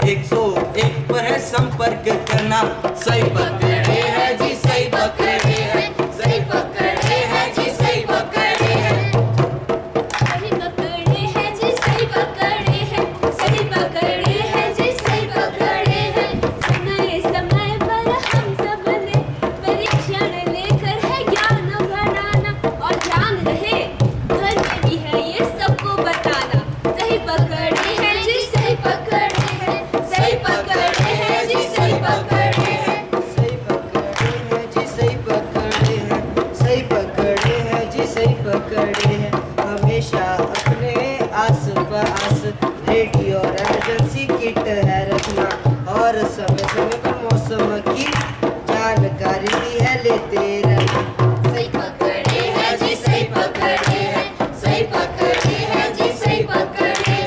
101 पर है संपर्क करना। सही पकड़े है जी, सही पकड़े है, सही पकड़े है जी, सही पकड़े है, सही पकड़े हैं जी, सही पकड़े हैं, सही पकड़े हैं जी, सही पकड़े हैं। समय समय पर हम सब ने परीक्षण लेकर है ज्ञान बढ़ाना, और ध्यान रहे घर में भी है ये सबको बताना। सही पकड़े हैं जी, सही पकड़े हैं, सही पकड़े हैं जी, सही पकड़े हैं, सही पकड़े हैं जी, सही पकड़े हैं, सही पकड़े हैं जी, सही पकड़े हैं। हमेशा अपने आस पास रेडियो और इमरजेंसी किट है रखना, और समय समय पर मौसम की जानकारी भी है लेते रहना। सही पकड़े हैं जी, सही पकड़े हैं, सही पकड़े हैं जी, सही पकड़े हैं,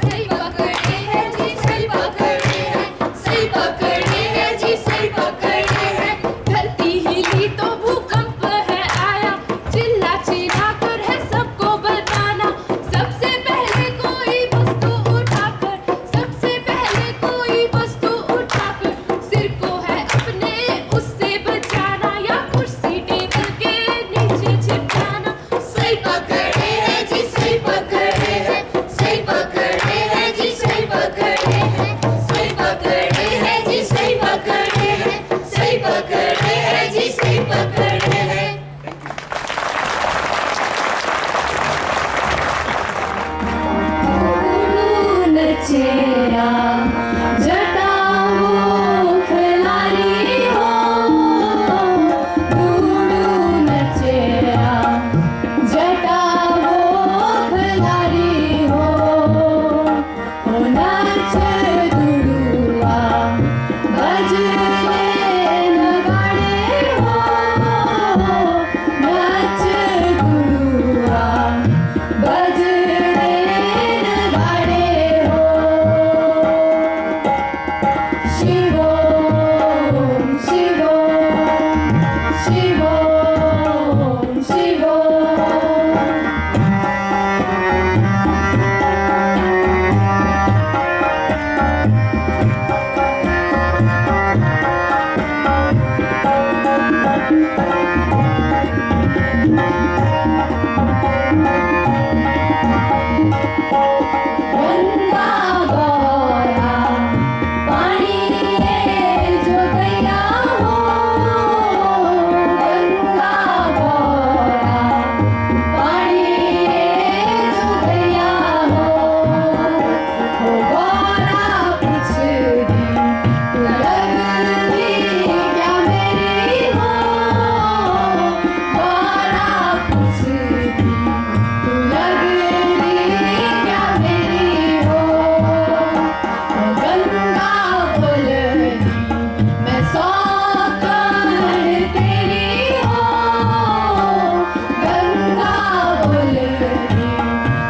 सही पकड़े हैं जी, सही पकड़े हैं, सही पकड़े हैं जी, सही पकड़े हैं। धरती हिली तो भूकंप है आया, चिल्ला चिल्ला कर है सबको बताना। सबसे पहले कोई वस्तु उठाकर, सबसे पहले कोई वस्तु उठाकर सिर को है अपने उससे बचाना, या कुर्सी टेबल के नीचे छिपकाना। सही पकड़े हैं जी, सही पकड़े हैं, सही पकड़े हैं जी, सही पकड़े हैं, सही पकड़े हैं जी, सही पकड़े हैं, सही पकड़े हैं जी, सही पकड़े हैं। नचेरा जटाओ खिलाड़ी हो, नचेरा जटाओ खिलाड़ी हो, नाच दुड़ुआ बजले नगाड़े हो, नाच दुड़ुआ बजले नगाड़े हो। शिवो शिवो शिवो शिवो। गंगा गौरा पानी जो गया हो, गंगा गौरा पानी जो गया हो, गौरा कुछ दिन तू लगती क्या मेरी हो, गौरा कुछ दिन तू लगती क्या मेरी हो। गंगा बोलनी मैं सौकन तेरी हो, गंगा बोलनी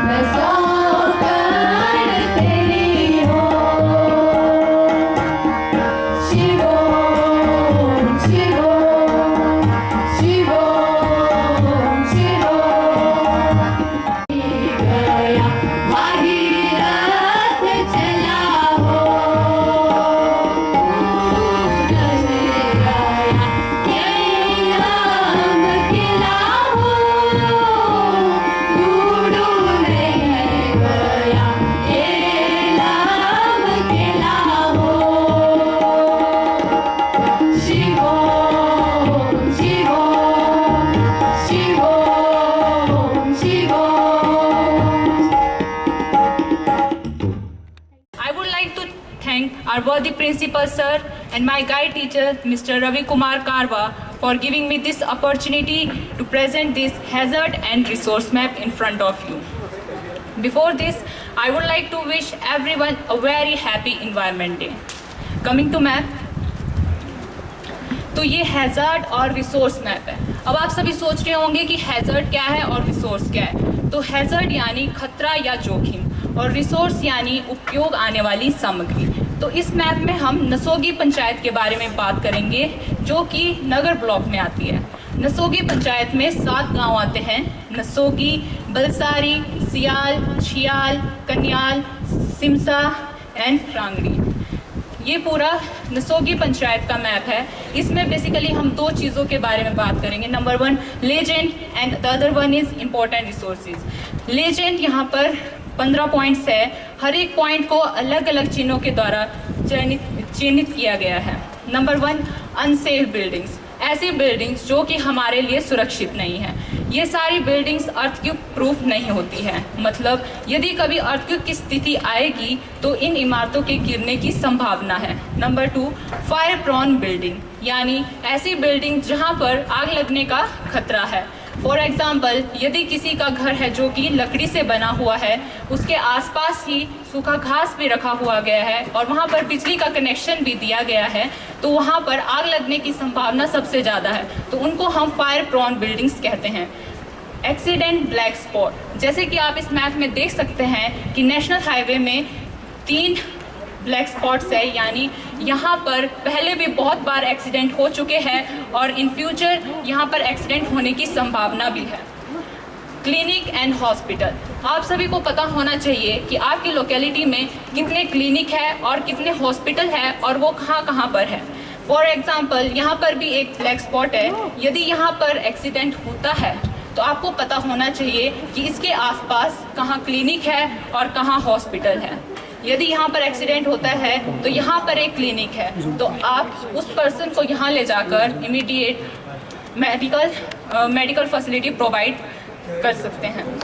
मैं सौकन तेरी हो। शिवो शिवो शिवो शिवो। गया भागीरथ चला हो, गया ये राम किला हो, डूडू नहीं गया ये राम किला हो। शिवो शिवो शिवो शिवो। I would like to thank our worthy principal sir and my guide teacher Mr. Ravi Kumar Karwa for giving me this opportunity to present this hazard and resource map in front of you. Before this, I would like to wish everyone a very happy Environment Day. Coming to map, तो ये hazard और resource map है। अब आप सभी सोच रहे होंगे कि हैज़ार्ड क्या है और रिसोर्स क्या है। तो हैज़ार्ड यानी खतरा या जोखिम, और रिसोर्स यानी उपयोग आने वाली सामग्री। तो इस मैप में हम नसोगी पंचायत के बारे में बात करेंगे, जो कि नगर ब्लॉक में आती है। नसोगी पंचायत में 7 गांव आते हैं। नसोगी, बलसारी, सियाल, छियाल, कन्याल, सिमसा एंड रांगड़ी। ये पूरा नसोगी पंचायत का मैप है। इसमें बेसिकली हम दो चीज़ों के बारे में बात करेंगे। Number 1 legend and the other one is important resources. Legend यहाँ पर 15 पॉइंट्स है। हर एक पॉइंट को अलग अलग चिन्हों के द्वारा चिन्हित किया गया है। नंबर 1 अनसेफ बिल्डिंग्स, ऐसी बिल्डिंग्स जो कि हमारे लिए सुरक्षित नहीं है। ये सारी बिल्डिंग्स अर्थक्वेक प्रूफ नहीं होती है, मतलब यदि कभी अर्थक्वेक की स्थिति आएगी तो इन इमारतों के गिरने की संभावना है। नंबर 2 फायर प्रोन बिल्डिंग, यानी ऐसी बिल्डिंग जहां पर आग लगने का खतरा है। फॉर एग्जाम्पल, यदि किसी का घर है जो कि लकड़ी से बना हुआ है, उसके आसपास ही सूखा घास भी रखा हुआ गया है और वहाँ पर बिजली का कनेक्शन भी दिया गया है, तो वहाँ पर आग लगने की संभावना सबसे ज़्यादा है, तो उनको हम फायर प्रोन बिल्डिंग्स कहते हैं। एक्सीडेंट ब्लैक स्पॉट, जैसे कि आप इस मैप में देख सकते हैं कि नेशनल हाईवे में 3 ब्लैक स्पॉट्स है, यानी यहाँ पर पहले भी बहुत बार एक्सीडेंट हो चुके हैं और इन फ्यूचर यहाँ पर एक्सीडेंट होने की संभावना भी है। क्लिनिक एंड हॉस्पिटल, आप सभी को पता होना चाहिए कि आपकी लोकेलिटी में कितने क्लिनिक है और कितने हॉस्पिटल है और वो कहाँ कहाँ पर है। फॉर एग्जाम्पल, यहाँ पर भी एक ब्लैक स्पॉट है। यदि यहाँ पर एक्सीडेंट होता है तो आपको पता होना चाहिए कि इसके आसपास कहाँ क्लिनिक है और कहाँ हॉस्पिटल है। यदि यहाँ पर एक्सीडेंट होता है तो यहाँ पर एक क्लिनिक है, तो आप उस पर्सन को यहाँ ले जाकर इमीडिएट मेडिकल फैसिलिटी प्रोवाइड कर सकते हैं।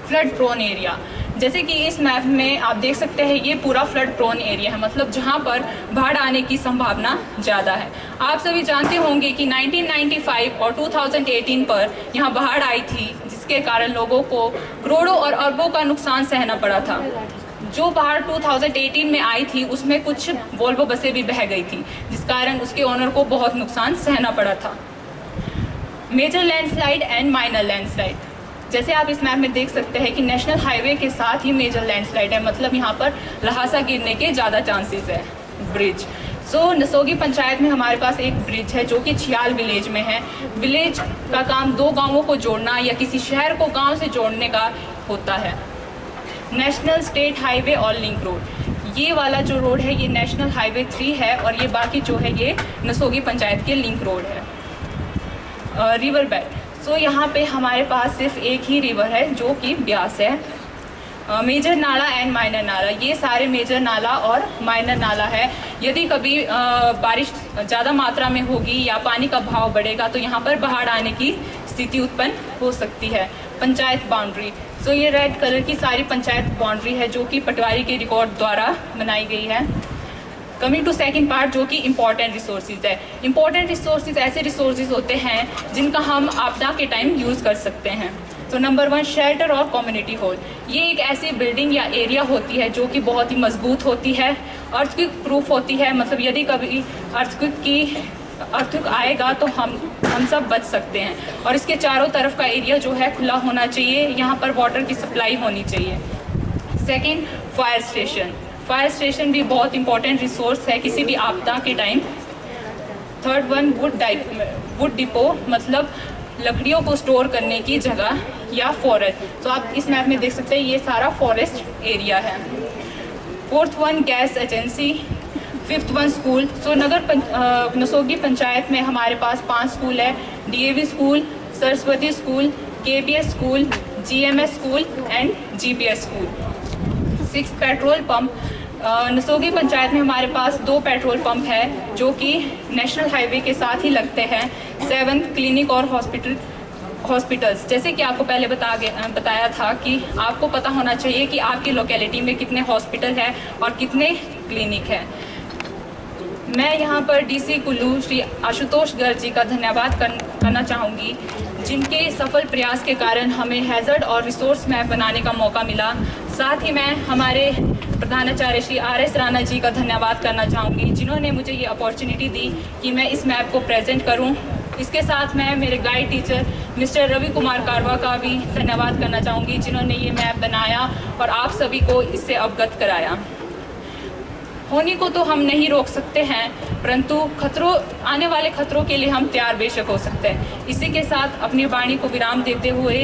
फ्लड प्रोन एरिया, जैसे कि इस मैप में आप देख सकते हैं ये पूरा फ्लड प्रोन एरिया है, मतलब जहाँ पर बाढ़ आने की संभावना ज़्यादा है। आप सभी जानते होंगे कि 1995 और 2018 पर यहाँ बाढ़ आई थी, जिसके कारण लोगों को करोड़ों और अरबों का नुकसान सहना पड़ा था। जो बाढ़ 2018 में आई थी उसमें कुछ वोल्वो बसें भी बह गई थी, जिस कारण उसके ओनर को बहुत नुकसान सहना पड़ा था। Major landslide and minor landslide, जैसे आप इस मैप में देख सकते हैं कि नेशनल हाईवे के साथ ही मेजर लैंडस्लाइड है, मतलब यहाँ पर लहासा गिरने के ज़्यादा चांसेस है। ब्रिज, नसोगी पंचायत में हमारे पास एक ब्रिज है जो कि छियाल विलेज में है। विलेज का काम 2 गाँवों को जोड़ना या किसी शहर को गाँव से जोड़ने का होता है। नेशनल स्टेट हाईवे और लिंक रोड, ये वाला जो रोड है ये नेशनल हाईवे 3 है और ये बाकी जो है ये नसोगी पंचायत के लिंक रोड है। रिवर बेड, यहाँ पे हमारे पास सिर्फ एक ही रिवर है जो कि ब्यास है। मेजर नाला एंड माइनर नाला, ये सारे मेजर नाला और माइनर नाला है। यदि कभी बारिश ज़्यादा मात्रा में होगी या पानी का बहाव बढ़ेगा तो यहाँ पर बाढ़ आने की स्थिति उत्पन्न हो सकती है। पंचायत बाउंड्री, ये रेड कलर की सारी पंचायत बाउंड्री है जो कि पटवारी के रिकॉर्ड द्वारा बनाई गई है। कमिंग टू सेकंड पार्ट जो कि इम्पॉर्टेंट रिसोर्सेज है। इम्पॉर्टेंट रिसोर्सेज ऐसे रिसोर्सेज होते हैं जिनका हम आपदा के टाइम यूज़ कर सकते हैं। नंबर 1 शेल्टर और कम्युनिटी हॉल, ये एक ऐसी बिल्डिंग या एरिया होती है जो कि बहुत ही मजबूत होती है, अर्थक्वेक प्रूफ होती है, मतलब यदि कभी अर्थक्वेक आएगा तो हम सब बच सकते हैं। और इसके चारों तरफ का एरिया जो है खुला होना चाहिए, यहाँ पर वाटर की सप्लाई होनी चाहिए। Second, fire station, fire station भी बहुत इंपॉर्टेंट रिसोर्स है किसी भी आपदा के time. Third one, would depot, मतलब लकड़ियों को स्टोर करने की जगह या फॉरेस्ट। आप इस मैप में देख सकते हैं ये सारा फॉरेस्ट एरिया है। Fourth one, gas agency. Fifth one, school. Nasogi panchayat में हमारे पास 5 स्कूल है, DAV school, Saraswati school, KBS school, GMS school and GPS school. 6 petrol pump, Nasogi panchayat में हमारे पास 2 पेट्रोल पंप है जो कि नेशनल हाईवे के साथ ही लगते हैं। 7 क्लिनिक और हॉस्पिटल्स, जैसे कि आपको पहले बताया था कि आपको पता होना चाहिए कि आपकी लोकेलिटी में कितने हॉस्पिटल है और कितने क्लिनिक है। मैं यहाँ पर DC कुल्लू श्री आशुतोष गर्ग जी का धन्यवाद करना चाहूँगी, जिनके सफल प्रयास के कारण हमें हैज़र्ड और रिसोर्स मैप बनाने का मौका मिला। साथ ही मैं हमारे प्रधानाचार्य श्री RS राणा जी का धन्यवाद करना चाहूँगी, जिन्होंने मुझे ये अपॉर्चुनिटी दी कि मैं इस मैप को प्रेजेंट करूँ। इसके साथ मैं मेरे guide teacher mister Ravi Kumar Karwa का भी धन्यवाद करना चाहूँगी, जिन्होंने ये मैप बनाया और आप सभी को इससे अवगत कराया। होनी को तो हम नहीं रोक सकते हैं, परंतु आने वाले खतरों के लिए हम तैयार बेशक हो सकते हैं। इसी के साथ अपनी वाणी को विराम देते हुए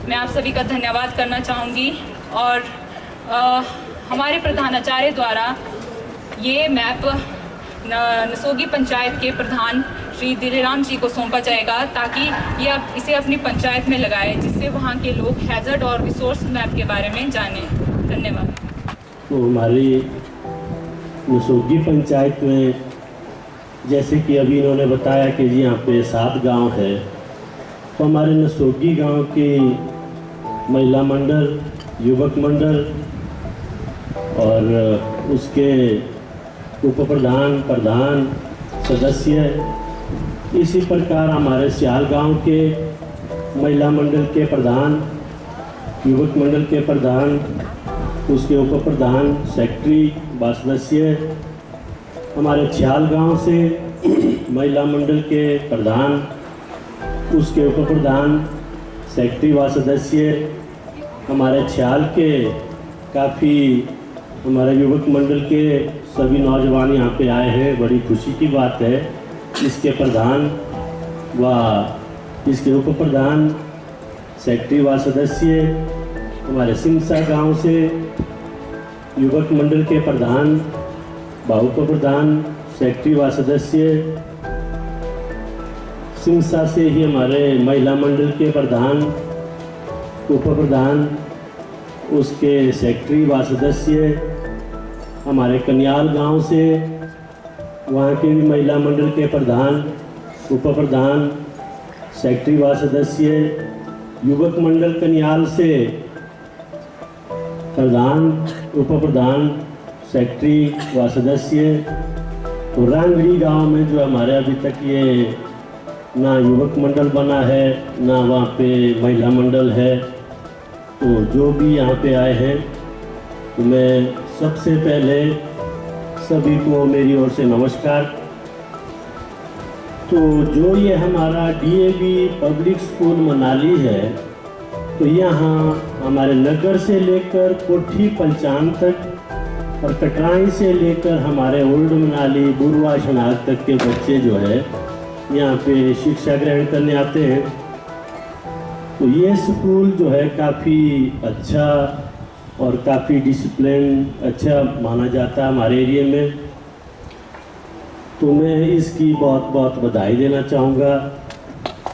मैं आप सभी का धन्यवाद करना चाहूँगी और हमारे प्रधानाचार्य द्वारा ये मैप नसोगी पंचायत के प्रधान श्री दिलेराम जी को सौंपा जाएगा ताकि ये इसे अपनी पंचायत में लगाए, जिससे वहाँ के लोग हैज़र्ड और रिसोर्स मैप के बारे में जानें। धन्यवाद। तो हमारी नसोगी पंचायत में जैसे कि अभी इन्होंने बताया कि जी यहाँ पे 7 गांव है, तो हमारे नसोगी गांव की महिला मंडल, युवक मंडल और उसके उप प्रधान, प्रधान, सदस्य, इसी प्रकार हमारे सियाल गांव के महिला मंडल के प्रधान, युवक मंडल के प्रधान, उसके उप प्रधान, सेक्रेटरी व सदस्य, हमारे छियाल गांव से महिला मंडल के प्रधान, उसके उप प्रधान, सेक्रेटरी व सदस्य, हमारे छियाल के काफ़ी हमारे युवक मंडल के सभी नौजवान यहाँ पे आए हैं, बड़ी खुशी की बात है। इसके प्रधान व इसके उप प्रधान, सेक्रेटरी व सदस्य, हमारे सिमसा गांव से युवक मंडल के प्रधान व उप प्रधान, सेक्रेटरी व सदस्य, सिमसा से ही हमारे महिला मंडल के प्रधान, उप प्रधान, उसके सेक्रेटरी व सदस्य, हमारे कन्याल गांव से वहाँ के भी महिला मंडल के प्रधान, उप प्रधान, सेक्रेटरी व सदस्य, युवक मंडल कन्याल से प्रधान, उप प्रधान, सेक्रेटरी व सदस्य। तो रांगड़ी गांव में जो हमारे अभी तक ये ना युवक मंडल बना है ना वहाँ पे महिला मंडल है, तो जो भी यहाँ पे आए हैं तो मैं सबसे पहले सभी को मेरी ओर से नमस्कार। तो जो ये हमारा डीएवी पब्लिक स्कूल मनाली है, तो यहाँ हमारे नगर से लेकर कोठी पंचान तक और कटराई से लेकर हमारे ओल्ड मनाली बुरवा शनाग तक के बच्चे जो है यहाँ पे शिक्षा ग्रहण करने आते हैं। तो ये स्कूल जो है काफ़ी अच्छा और काफ़ी डिसिप्लिन अच्छा माना जाता है हमारे एरिया में। तो मैं इसकी बहुत बहुत बधाई देना चाहूँगा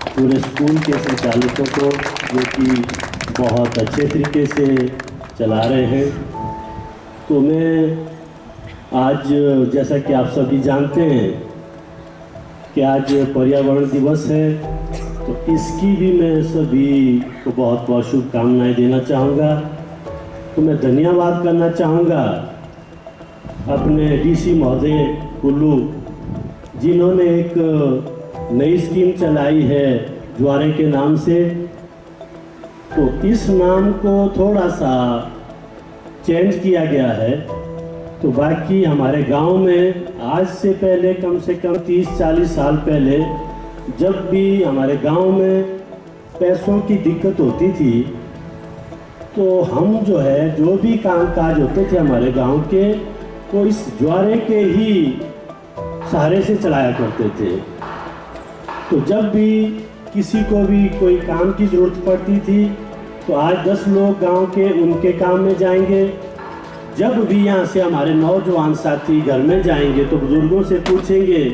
पूरे स्कूल के संचालकों को, जो कि बहुत अच्छे तरीके से चला रहे हैं। तो मैं आज जैसा कि आप सभी जानते हैं कि आज पर्यावरण दिवस है, तो इसकी भी मैं सभी को बहुत बहुत शुभकामनाएं देना चाहूँगा। तो मैं धन्यवाद करना चाहूँगा अपने डीसी महोदय कुल्लू, जिन्होंने एक नई स्कीम चलाई है ज्वारे के नाम से। तो इस नाम को थोड़ा सा चेंज किया गया है। तो बाकी हमारे गांव में आज से पहले कम से कम 30-40 साल पहले जब भी हमारे गांव में पैसों की दिक्कत होती थी, तो हम जो है जो भी कामकाज होते थे हमारे गांव के, वो इस ज्वारे के ही सहारे से चलाया करते थे। तो जब भी किसी को भी कोई काम की ज़रूरत पड़ती थी, तो आज 10 लोग गांव के उनके काम में जाएंगे। जब भी यहाँ से हमारे नौजवान साथी घर में जाएंगे तो बुजुर्गों से पूछेंगे,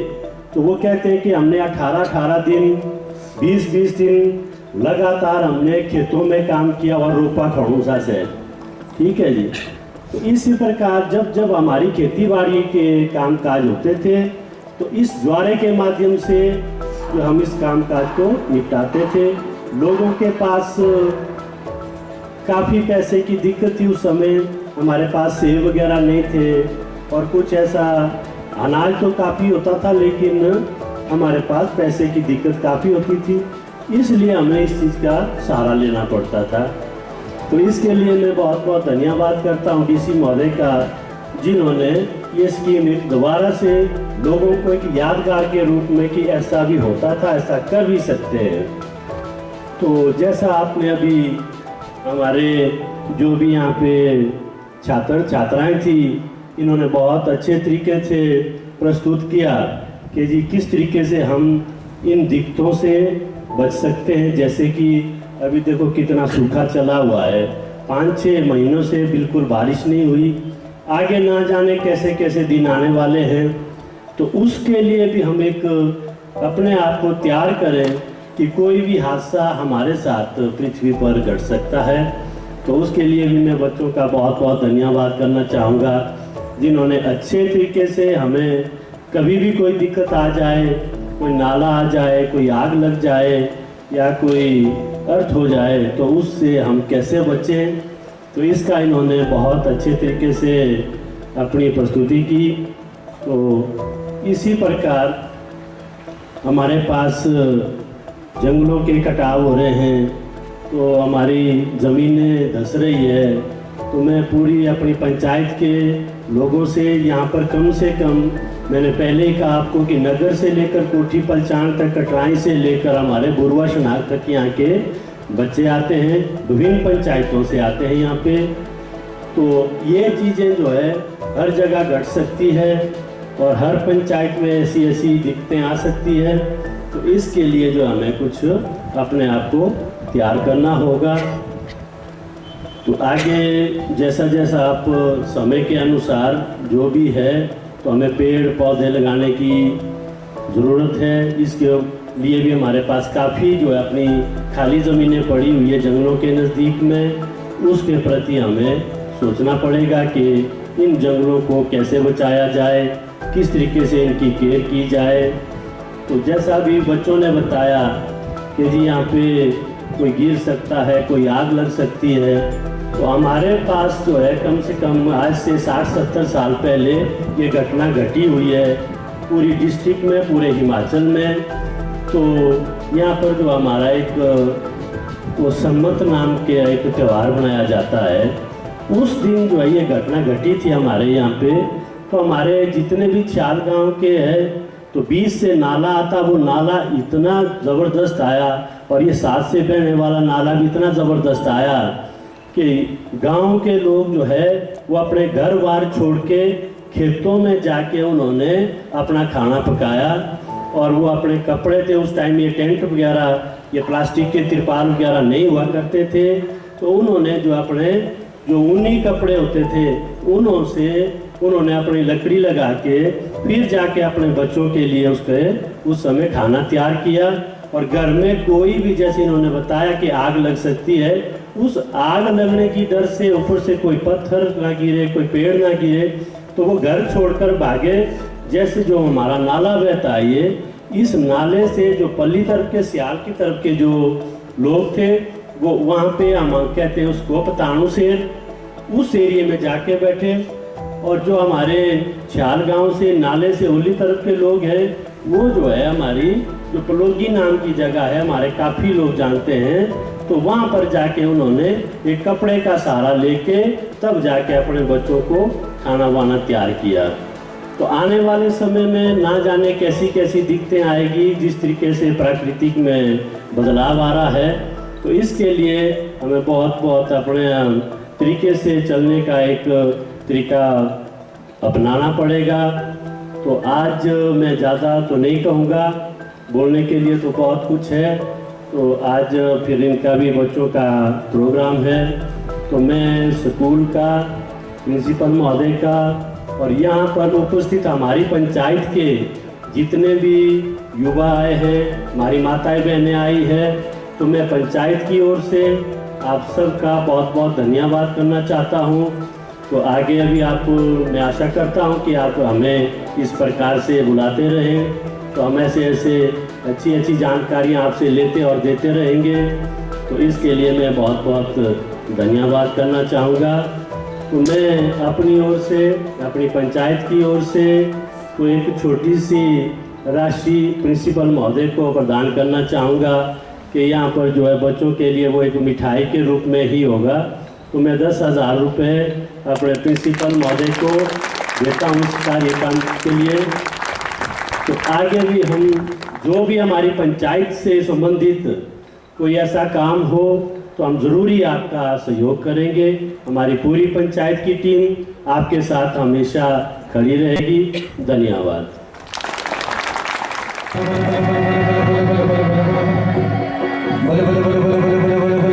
तो वो कहते हैं कि हमने 18-18 दिन 20-20 दिन लगातार हमने खेतों में काम किया और रोपा खड़ूसा से। ठीक है जी। तो इसी प्रकार जब जब हमारी खेती बाड़ी के कामकाज होते थे, तो इस ज्वारे के माध्यम से जो हम इस कामकाज को निपटाते थे। लोगों के पास काफ़ी पैसे की दिक्कत थी उस समय, हमारे पास सेब वगैरह नहीं थे और कुछ ऐसा अनाज तो काफ़ी होता था, लेकिन हमारे पास पैसे की दिक्कत काफ़ी होती थी, इसलिए हमें इस चीज़ का सहारा लेना पड़ता था। तो इसके लिए मैं बहुत बहुत धन्यवाद करता हूँ डीसी महोदय का, जिन्होंने ये स्कीम दोबारा से लोगों को एक यादगार के रूप में कि ऐसा भी होता था, ऐसा कर भी सकते हैं। तो जैसा आपने अभी हमारे जो भी यहाँ पे छात्र छात्राएं थी, इन्होंने बहुत अच्छे तरीके से प्रस्तुत किया कि जी किस तरीके से हम इन दिक्कतों से बच सकते हैं। जैसे कि अभी देखो कितना सूखा चला हुआ है, 5-6 महीनों से बिल्कुल बारिश नहीं हुई। आगे ना जाने कैसे कैसे दिन आने वाले हैं, तो उसके लिए भी हम एक अपने आप को तैयार करें कि कोई भी हादसा हमारे साथ पृथ्वी पर घट सकता है। तो उसके लिए भी मैं बच्चों का बहुत बहुत धन्यवाद करना चाहूँगा, जिन्होंने अच्छे तरीके से हमें कभी भी कोई दिक्कत आ जाए, कोई नाला आ जाए, कोई आग लग जाए या कोई अर्थ हो जाए, तो उससे हम कैसे बचें, तो इसका इन्होंने बहुत अच्छे तरीके से अपनी प्रस्तुति की। तो इसी प्रकार हमारे पास जंगलों के कटाव हो रहे हैं, तो हमारी ज़मीनें धंस रही है। तो मैं पूरी अपनी पंचायत के लोगों से यहाँ पर कम से कम, मैंने पहले ही कहा आपको कि नगर से लेकर कोठी पलचान तक, कटराई से लेकर हमारे बुरवा शनाख तक यहाँ के बच्चे आते हैं, विभिन्न पंचायतों से आते हैं यहाँ पे। तो ये चीज़ें जो है हर जगह घट सकती है और हर पंचायत में ऐसी ऐसी दिक्कतें आ सकती है। तो इसके लिए जो हमें कुछ अपने आप को तैयार करना होगा। तो आगे जैसा जैसा आप समय के अनुसार जो भी है, तो हमें पेड़ पौधे लगाने की ज़रूरत है। इसके लिए भी हमारे पास काफ़ी जो है अपनी खाली ज़मीनें पड़ी हुई है जंगलों के नज़दीक में, उसके प्रति हमें सोचना पड़ेगा कि इन जंगलों को कैसे बचाया जाए, किस तरीके से इनकी केयर की जाए। तो जैसा भी बच्चों ने बताया कि जी यहाँ पे कोई गिर सकता है, कोई आग लग सकती है, तो हमारे पास जो है कम से कम आज से 60-70 साल पहले ये घटना घटी हुई है पूरी डिस्ट्रिक्ट में, पूरे हिमाचल में। तो यहाँ पर जो हमारा एक वो सम्मत नाम के एक त्यौहार मनाया जाता है, उस दिन जो है ये घटना घटी थी हमारे यहाँ पे। तो हमारे जितने भी छाल गांव के हैं, तो बीच से नाला आता, वो नाला इतना ज़बरदस्त आया, और ये 7 से बहने वाला नाला भी इतना ज़बरदस्त आया कि गांव के लोग जो है वो अपने घर बार छोड़ के खेतों में जाके उन्होंने अपना खाना पकाया। और वो अपने कपड़े थे, उस टाइम ये टेंट वगैरह, ये प्लास्टिक के तिरपाल वगैरह नहीं हुआ करते थे, तो उन्होंने जो अपने जो ऊनी कपड़े होते थे उन्होंने अपनी लकड़ी लगा के फिर जाके अपने बच्चों के लिए उस समय खाना तैयार किया। और घर में कोई भी, जैसे इन्होंने बताया कि आग लग सकती है, उस आग लगने की डर से ऊपर से कोई पत्थर ना गिरे, कोई पेड़ ना गिरे, तो वो घर छोड़कर भागे। जैसे जो हमारा नाला बहता है, ये इस नाले से जो पल्ली तरफ के, सियाल की तरफ के जो लोग थे, वो वहाँ पे हम कहते हैं उसको पताणु शेर, उस एरिए में जाके बैठे। और जो हमारे छाल गांव से नाले से ओली तरफ के लोग हैं, वो जो है हमारी जो पलोगी नाम की जगह है, हमारे काफ़ी लोग जानते हैं, तो वहाँ पर जाके उन्होंने एक कपड़े का सहारा लेके तब जाके अपने बच्चों को खाना वाना तैयार किया। तो आने वाले समय में ना जाने कैसी कैसी दिक्कतें आएगी, जिस तरीके से प्राकृतिक में बदलाव आ रहा है, तो इसके लिए हमें बहुत बहुत अपने तरीके से चलने का एक तरीका अपनाना पड़ेगा। तो आज मैं ज़्यादा तो नहीं कहूँगा, बोलने के लिए तो बहुत कुछ है। तो आज फिर इनका भी बच्चों का प्रोग्राम है, तो मैं स्कूल का प्रिंसिपल महोदय का और यहाँ पर उपस्थित हमारी पंचायत के जितने भी युवा आए हैं, हमारी माताएं बहनें आई हैं, तो मैं पंचायत की ओर से आप सबका बहुत बहुत धन्यवाद करना चाहता हूँ। तो आगे अभी आप, मैं आशा करता हूँ कि आप हमें इस प्रकार से बुलाते रहें, तो हम ऐसे अच्छी अच्छी जानकारियाँ आपसे लेते और देते रहेंगे। तो इसके लिए मैं बहुत बहुत धन्यवाद करना चाहूँगा। तो मैं अपनी ओर से, अपनी पंचायत की ओर से तो एक छोटी सी राशि प्रिंसिपल महोदय को प्रदान करना चाहूँगा कि यहाँ पर जो है बच्चों के लिए वो एक मिठाई के रूप में ही होगा। तो मैं 10,000 रुपये अपने प्रिंसिपल महोदय को देता हूँ इस कार्य काम के लिए। तो आगे भी हम जो भी हमारी पंचायत से संबंधित कोई ऐसा काम हो तो हम ज़रूरी आपका सहयोग करेंगे। हमारी पूरी पंचायत की टीम आपके साथ हमेशा खड़ी रहेगी। धन्यवाद। बोले बोले बोले बोले बोले बोले बोले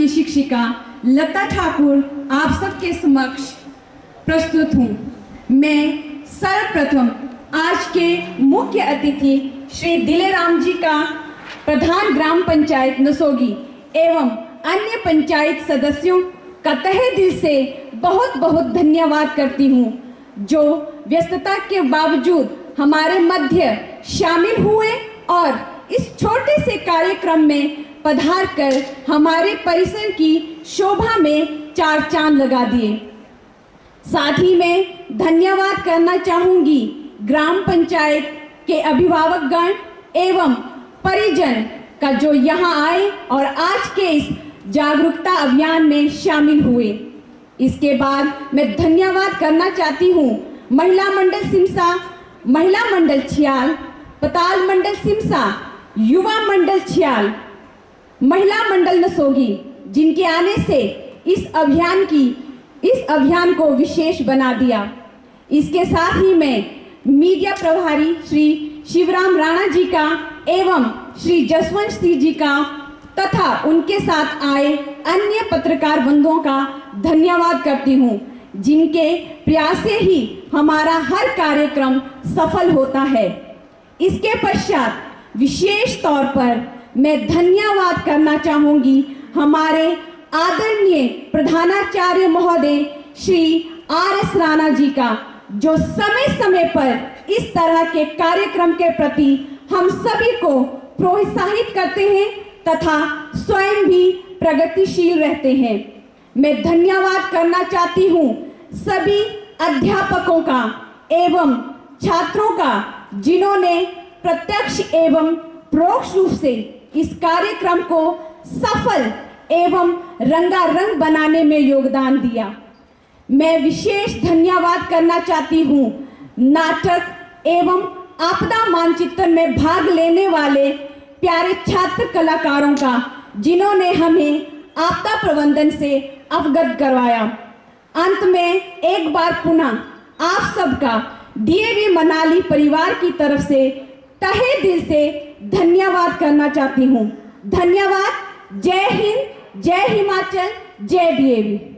शिक्षिका लता ठाकुर आप सबके समक्ष प्रस्तुत हूँ। मैं सर्वप्रथम आज के मुख्य अतिथि श्री दिलेराम जी का प्रधान ग्राम पंचायत नसोगी एवं अन्य पंचायत सदस्यों का तहे दिल से बहुत बहुत धन्यवाद करती हूँ, जो व्यस्तता के बावजूद हमारे मध्य शामिल हुए और इस छोटे से कार्यक्रम में पधार कर हमारे परिसर की शोभा में चार चांद लगा दिए। साथ ही मैं धन्यवाद करना चाहूंगी ग्राम पंचायत के अभिभावकगण एवं परिजन का, जो यहाँ आए और आज के इस जागरूकता अभियान में शामिल हुए। इसके बाद मैं धन्यवाद करना चाहती हूँ महिला मंडल सिमसा, महिला मंडल छियाल, पताल मंडल सिमसा, युवा मंडल छियाल, महिला मंडल नसोगी, जिनके आने से इस अभियान को विशेष बना दिया। इसके साथ ही मैं मीडिया प्रभारी श्री शिवराम राणा जी का एवं श्री जसवंत सिंह जी का तथा उनके साथ आए अन्य पत्रकार बंधुओं का धन्यवाद करती हूँ, जिनके प्रयास से ही हमारा हर कार्यक्रम सफल होता है। इसके पश्चात विशेष तौर पर मैं धन्यवाद करना चाहूंगी हमारे आदरणीय प्रधानाचार्य महोदय श्री आर.एस. राणा जी का, जो समय समय पर इस तरह के कार्यक्रम के प्रति हम सभी को प्रोत्साहित करते हैं तथा स्वयं भी प्रगतिशील रहते हैं। मैं धन्यवाद करना चाहती हूँ सभी अध्यापकों का एवं छात्रों का, जिन्होंने प्रत्यक्ष एवं परोक्ष रूप से इस कार्यक्रम को सफल एवं रंगारंग बनाने में योगदान दिया। मैं विशेष धन्यवाद करना चाहती हूँ नाटक एवं आपदा मानचित्र में भाग लेने वाले प्यारे छात्र कलाकारों का, जिन्होंने हमें आपदा प्रबंधन से अवगत करवाया। अंत में एक बार पुनः आप सबका डीएवी मनाली परिवार की तरफ से तहे दिल से धन्यवाद करना चाहती हूँ। धन्यवाद। जय हिंद, जय हिमाचल, जय डीएवी।